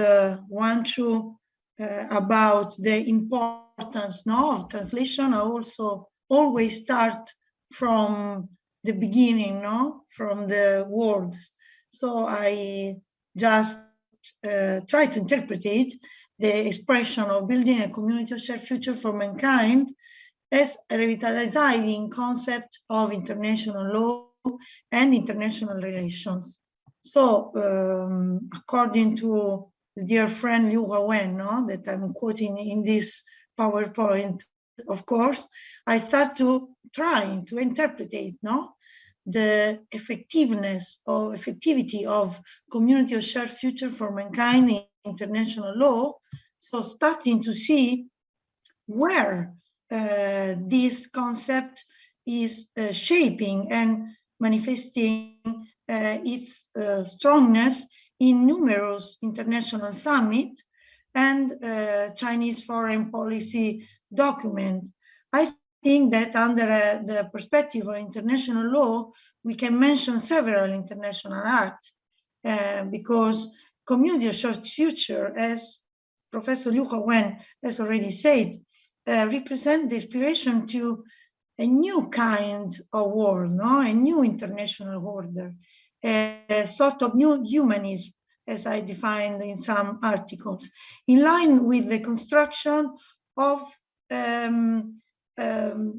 Wanchu about the importance of translation. I also always start from the beginning, from the words. So I just try to interpret it, the expression of building a community of shared future for mankind, as a revitalizing concept of international law and international relations. So according to the dear friend Liu Haowen, that I'm quoting in this PowerPoint, of course, I start to try to interpret the effectivity of community of shared future for mankind in international law. So starting to see where this concept is shaping and manifesting its strongness in numerous international summits and Chinese foreign policy document. I think that under the perspective of international law, we can mention several international acts because community of shared future, as Professor Liu Haowen has already said, represent the inspiration to a new kind of world, a new international order, a sort of new humanism, as I defined in some articles, in line with the construction of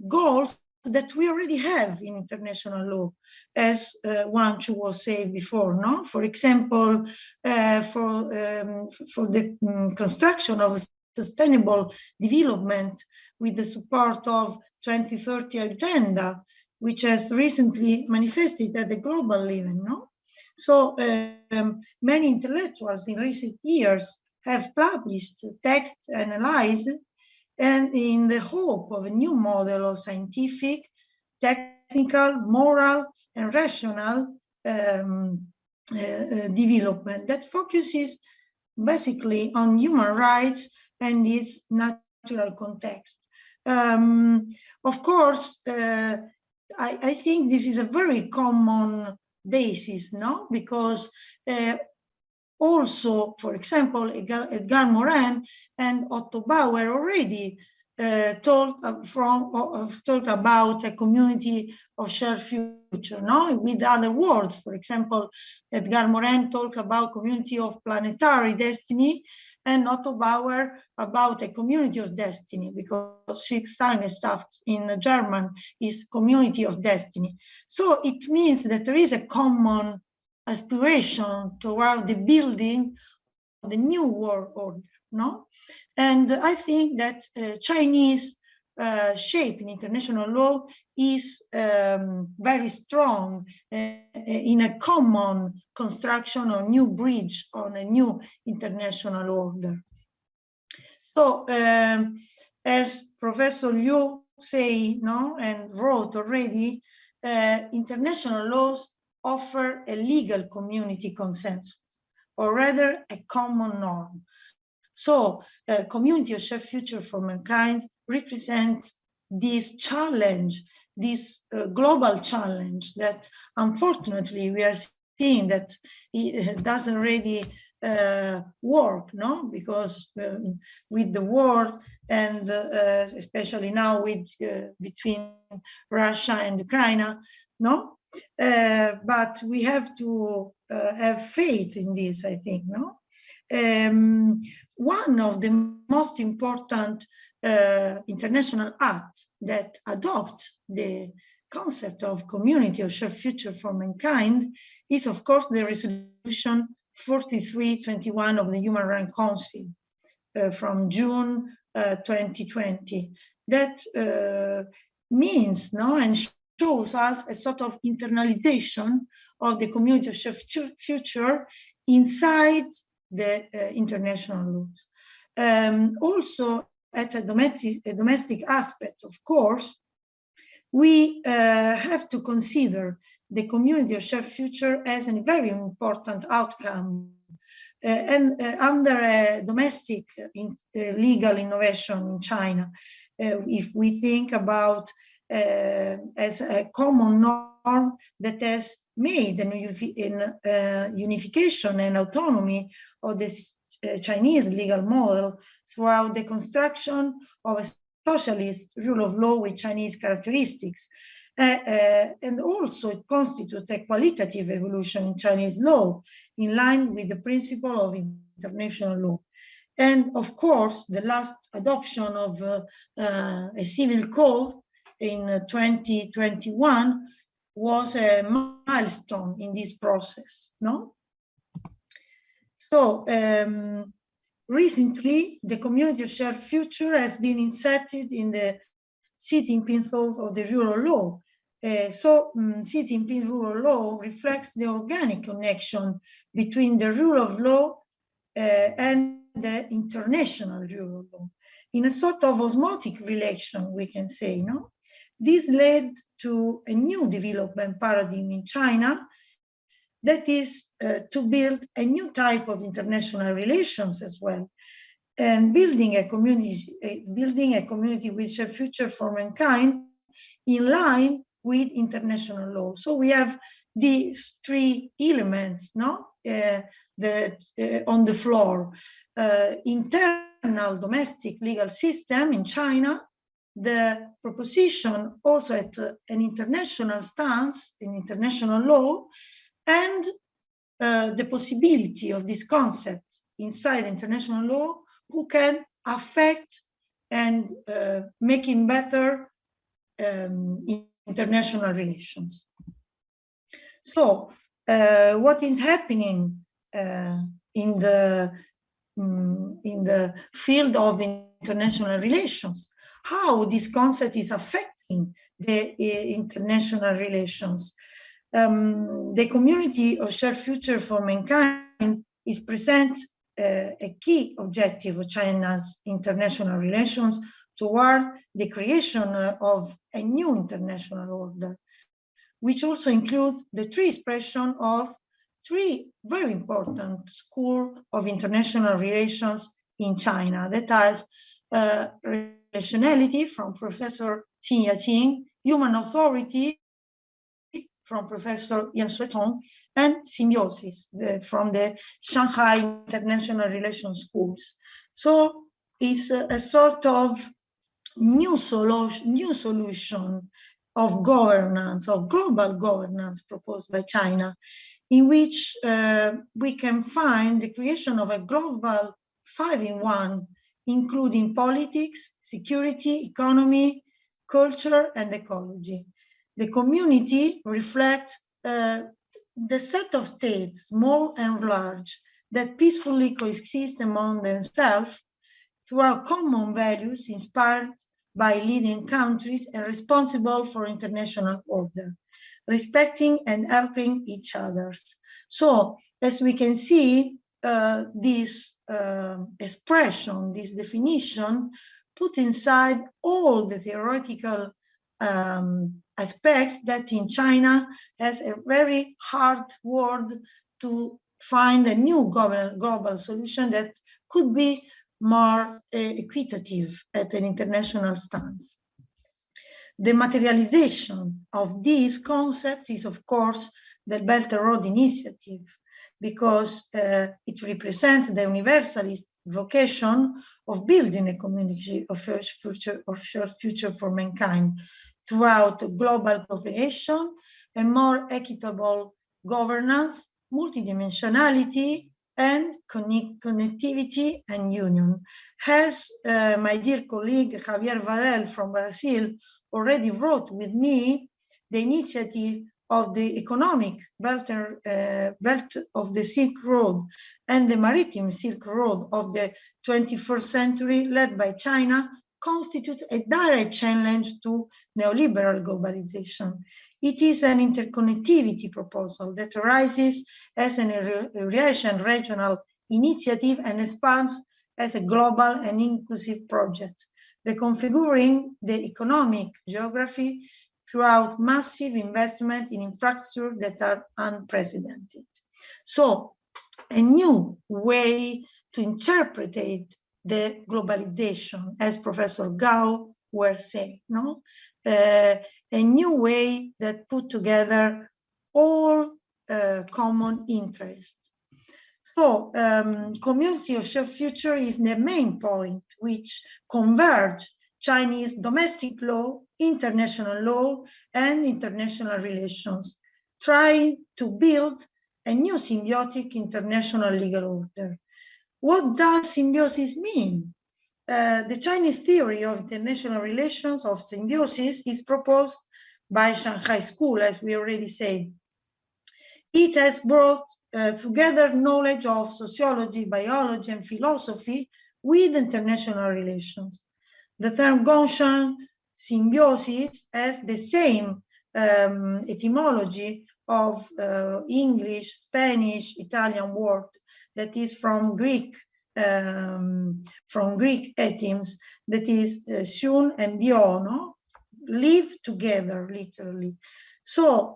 goals that we already have in international law, as Wanchu was saying before. For example, for the construction of a sustainable development with the support of 2030 agenda, which has recently manifested at the global level. So many intellectuals in recent years have published texts analyzed and in the hope of a new model of scientific, technical, moral, and rational development that focuses basically on human rights and its cultural context. Of course, I think this is a very common basis, no? Because also, for example, Edgar Morin and Otto Bauer already talked about a community of shared future, no? With other words, for example, Edgar Morin talked about community of planetary destiny, and Otto Bauer about a community of destiny, because Schicksalschaft in German is community of destiny. So it means that there is a common aspiration toward the building of the new world order, no? And I think that Chinese shape in international law is very strong in a common construction or new bridge on a new international order. So as Professor Liu say, no, and wrote already, international laws offer a legal community consensus, or rather a common norm. So a community of shared future for mankind represents this challenge, this global challenge that unfortunately we are seeing that it doesn't really work, no? Because with the war and especially now with between Russia and Ukraine, no? But we have to have faith in this, I think, no? One of the most important international acts that adopt the concept of community of shared future for mankind is, of course, the resolution 4321 of the Human Rights Council from June 2020. That means, no, and shows us a sort of internalization of the community of shared future inside the international laws. Also, at a domestic aspect, of course, we have to consider the community of shared future as a very important outcome and under a domestic legal innovation in China. If we think about as a common norm that has made a unification and autonomy of the Chinese legal model throughout the construction of a socialist rule of law with Chinese characteristics. And also it constitutes a qualitative evolution in Chinese law in line with the principle of international law. And of course, the last adoption of a civil code in 2021 was a milestone in this process, no? So recently, the community of shared future has been inserted in the Xi Jinping thought of the rule of law. Xi Jinping's rule of law reflects the organic connection between the rule of law and the international rule of law, in a sort of osmotic relation, we can say, no? This led to a new development paradigm in China, that is to build a new type of international relations as well, and building a community with shared future for mankind in line with international law. So we have these three elements, no, that on the floor: internal domestic legal system in China, the proposition also at an international stance in international law, and the possibility of this concept inside international law who can affect and make it better international relations. So what is happening in the field of international relations? How this concept is affecting the international relations? The community of shared future for mankind is present a key objective of China's international relations toward the creation of a new international order, which also includes the three expression of three very important schools of international relations in China, that is relationality from Professor Qin Yaqing, human authority from Professor Yan Shuitong, and symbiosis from the Shanghai International Relations Schools. So it's a sort of new solution of governance, of global governance proposed by China, in which we can find the creation of a global 5-in-1, including politics, security, economy, culture, and ecology. The community reflects the set of states, small and large, that peacefully coexist among themselves through our common values inspired by leading countries and responsible for international order, respecting and helping each other. So, as we can see, this expression, this definition, put inside all the theoretical aspects that in China has a very hard work to find a new global solution that could be more equitative at an international stance. The materialization of this concept is, of course, the Belt and Road Initiative, because it represents the universalist vocation of building a community of shared future for mankind throughout global cooperation, a more equitable governance, multidimensionality, and connectivity and union. As my dear colleague Javier Vadel from Brazil already wrote with me, the initiative of the economic belt of the Silk Road and the maritime Silk Road of the 21st century, led by China, constitutes a direct challenge to neoliberal globalization. It is an interconnectivity proposal that arises as an Eurasian regional initiative and expands as a global and inclusive project, reconfiguring the economic geography throughout massive investment in infrastructure that are unprecedented. So, a new way to interpret the globalization, as Professor Gao were saying, no? A new way that put together all common interests. So, community of shared future is the main point which converge Chinese domestic law, international law, and international relations, trying to build a new symbiotic international legal order. What does symbiosis mean? The Chinese theory of international relations of symbiosis is proposed by Shanghai School, as we already said. It has brought together knowledge of sociology, biology, and philosophy with international relations. The term Gongsheng, symbiosis, has the same etymology of English, Spanish, Italian word that is from Greek ethnims, that is shun and biono, live together, literally. So,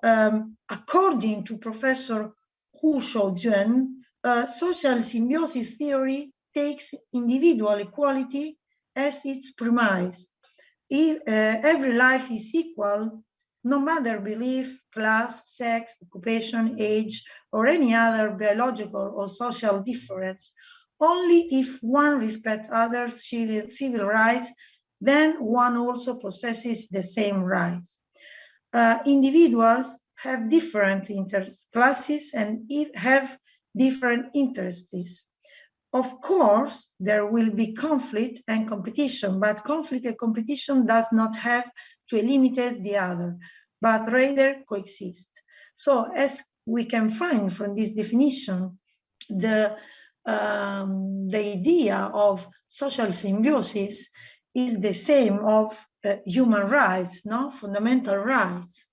according to Professor Hu Shoujuan, social symbiosis theory takes individual equality as its premise. If every life is equal, no matter belief, class, sex, occupation, age, or any other biological or social difference, only if one respects others' civil rights, then one also possesses the same rights. Individuals have different interests, classes, and have different interests. Of course, there will be conflict and competition, but conflict and competition does not have to eliminate the other, but rather coexist. So, as we can find from this definition, the idea of social symbiosis is the same of human rights, no? Fundamental rights.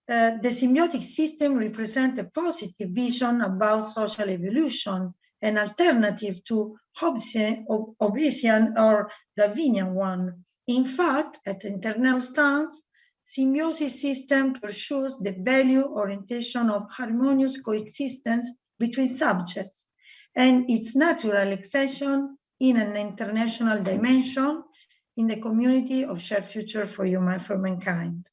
The symbiotic system represents a positive vision about social evolution, an alternative to Hobbesian or Darwinian one. In fact, at internal stance, symbiosis system pursues the value orientation of harmonious coexistence between subjects, and its natural extension in an international dimension in the community of shared future for mankind.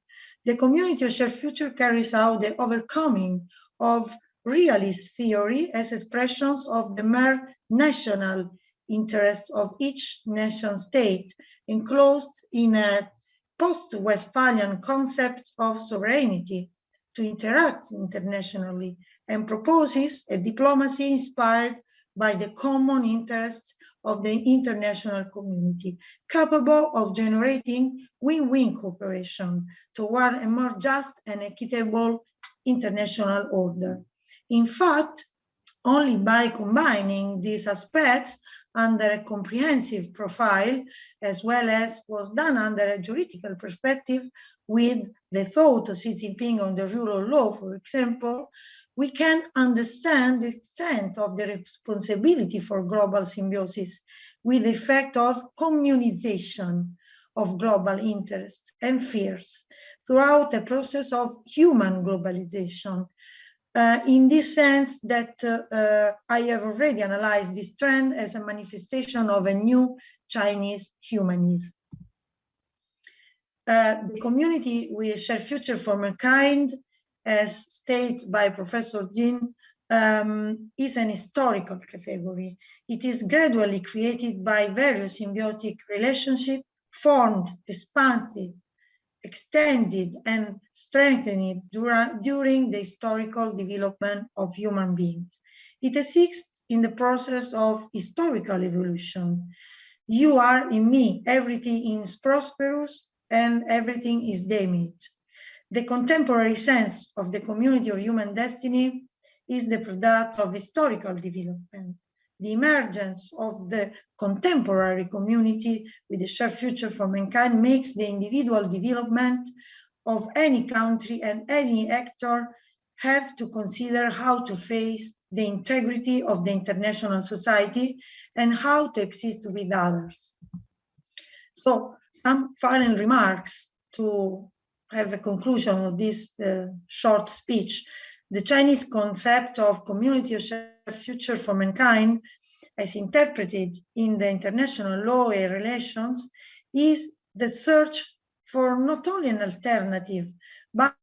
The community of shared future carries out the overcoming of realist theory as expressions of the mere national interests of each nation state, enclosed in a post-Westphalian concept of sovereignty to interact internationally, and proposes a diplomacy inspired by the common interests of the international community, capable of generating win-win cooperation toward a more just and equitable international order. In fact, only by combining these aspects under a comprehensive profile, as well as was done under a juridical perspective with the thought of Xi Jinping on the rule of law, for example, we can understand the extent of the responsibility for global symbiosis with the effect of communization of global interests and fears throughout the process of human globalization. In this sense that I have already analyzed this trend as a manifestation of a new Chinese humanism. The community with shared future for mankind, as stated by Professor Jin, is an historical category. It is gradually created by various symbiotic relationships, formed, expanded, extended, and strengthened during the historical development of human beings. It exists in the process of historical evolution. You are in me, everything is prosperous and everything is damaged. The contemporary sense of the community of human destiny is the product of historical development. The emergence of the contemporary community with a shared future for mankind makes the individual development of any country and any actor have to consider how to face the integrity of the international society and how to exist with others. So some final remarks to have a conclusion of this short speech. The Chinese concept of community of shared future for mankind, as interpreted in the international law and relations, is the search for not only an alternative, but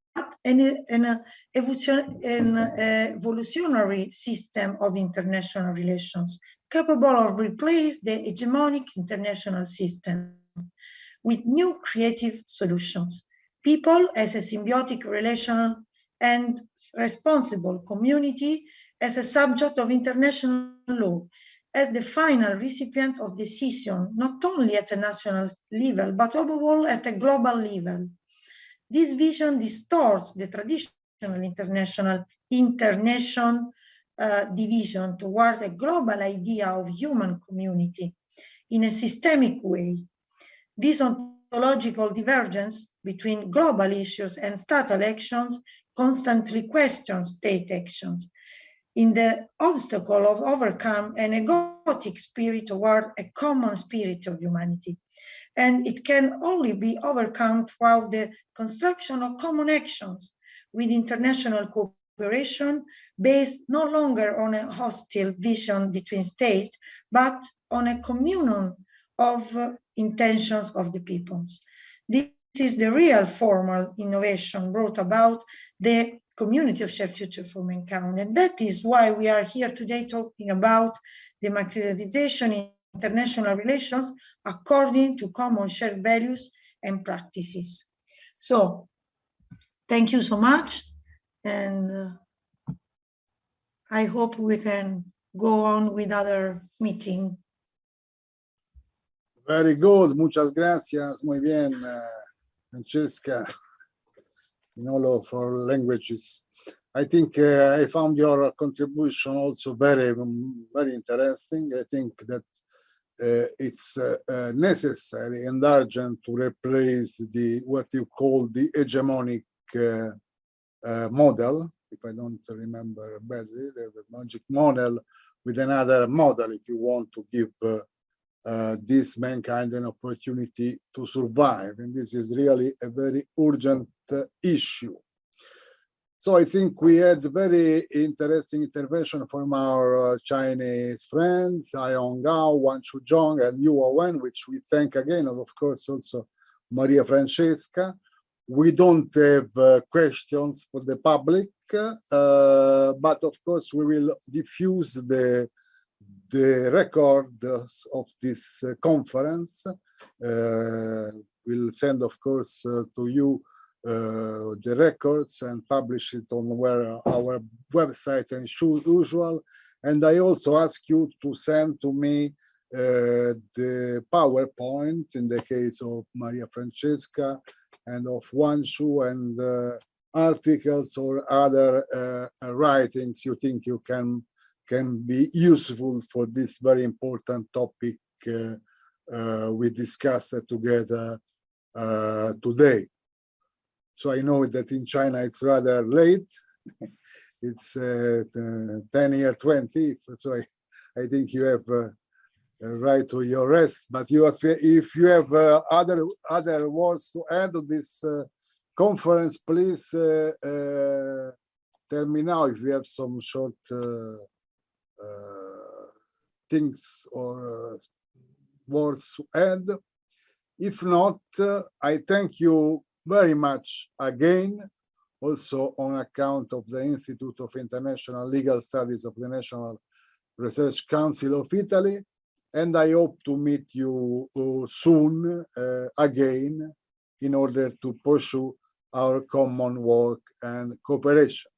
an evolutionary system of international relations, capable of replace the hegemonic international system with new creative solutions. People as a symbiotic relational and responsible community as a subject of international law, as the final recipient of decision, not only at a national level, but above all at a global level. This vision distorts the traditional international internation division towards a global idea of human community in a systemic way. This ontological divergence between global issues and statal actions constantly questions state actions in the obstacle of overcome an egotic spirit toward a common spirit of humanity. And it can only be overcome through the construction of common actions with international cooperation based no longer on a hostile vision between states, but on a communion of intentions of the peoples. This is the real formal innovation brought about the community of shared future for mankind. And that is why we are here today talking about democratization in international relations according to common shared values and practices. So, thank you so much. And I hope we can go on with other meeting. Very good. Muchas gracias. Muy bien, Francesca, in all of our languages. I think I found your contribution also very, very interesting. I think that it's necessary and urgent to replace what you call the hegemonic model, if I don't remember badly, the magic model, with another model if you want to give this mankind an opportunity to survive. And this is really a very urgent issue. So I think we had very interesting intervention from our Chinese friends, Ayong Gao, Wan Chuzhong, and Yu Wen, which we thank again, and of course also Maria Francesca. We don't have questions for the public, but of course we will diffuse the record of this conference. We'll send, of course, to you the records and publish it on our website as usual. And I also ask you to send to me the PowerPoint in the case of Maria Francesca and of Wan Shu, and articles or other writings you think you can be useful for this very important topic we discussed together today. So I know that in China it's rather late. It's 10:20, so I think you have right to your rest. But if you have other words to add to this conference, please tell me now if you have some short things or words to add. If not, I thank you very much again, also on account of the Institute of International Legal Studies of the National Research Council of Italy, and I hope to meet you soon again in order to pursue our common work and cooperation.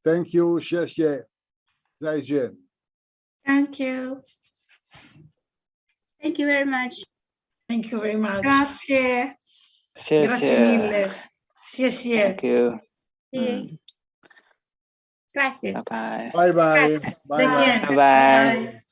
Thank you, 谢谢，再见。Thank you. Thank you very much. Thank you very much. Grazie. Grazie mille. Thank you. Gracias. Bye bye. Bye bye. Bye bye.再见。拜拜。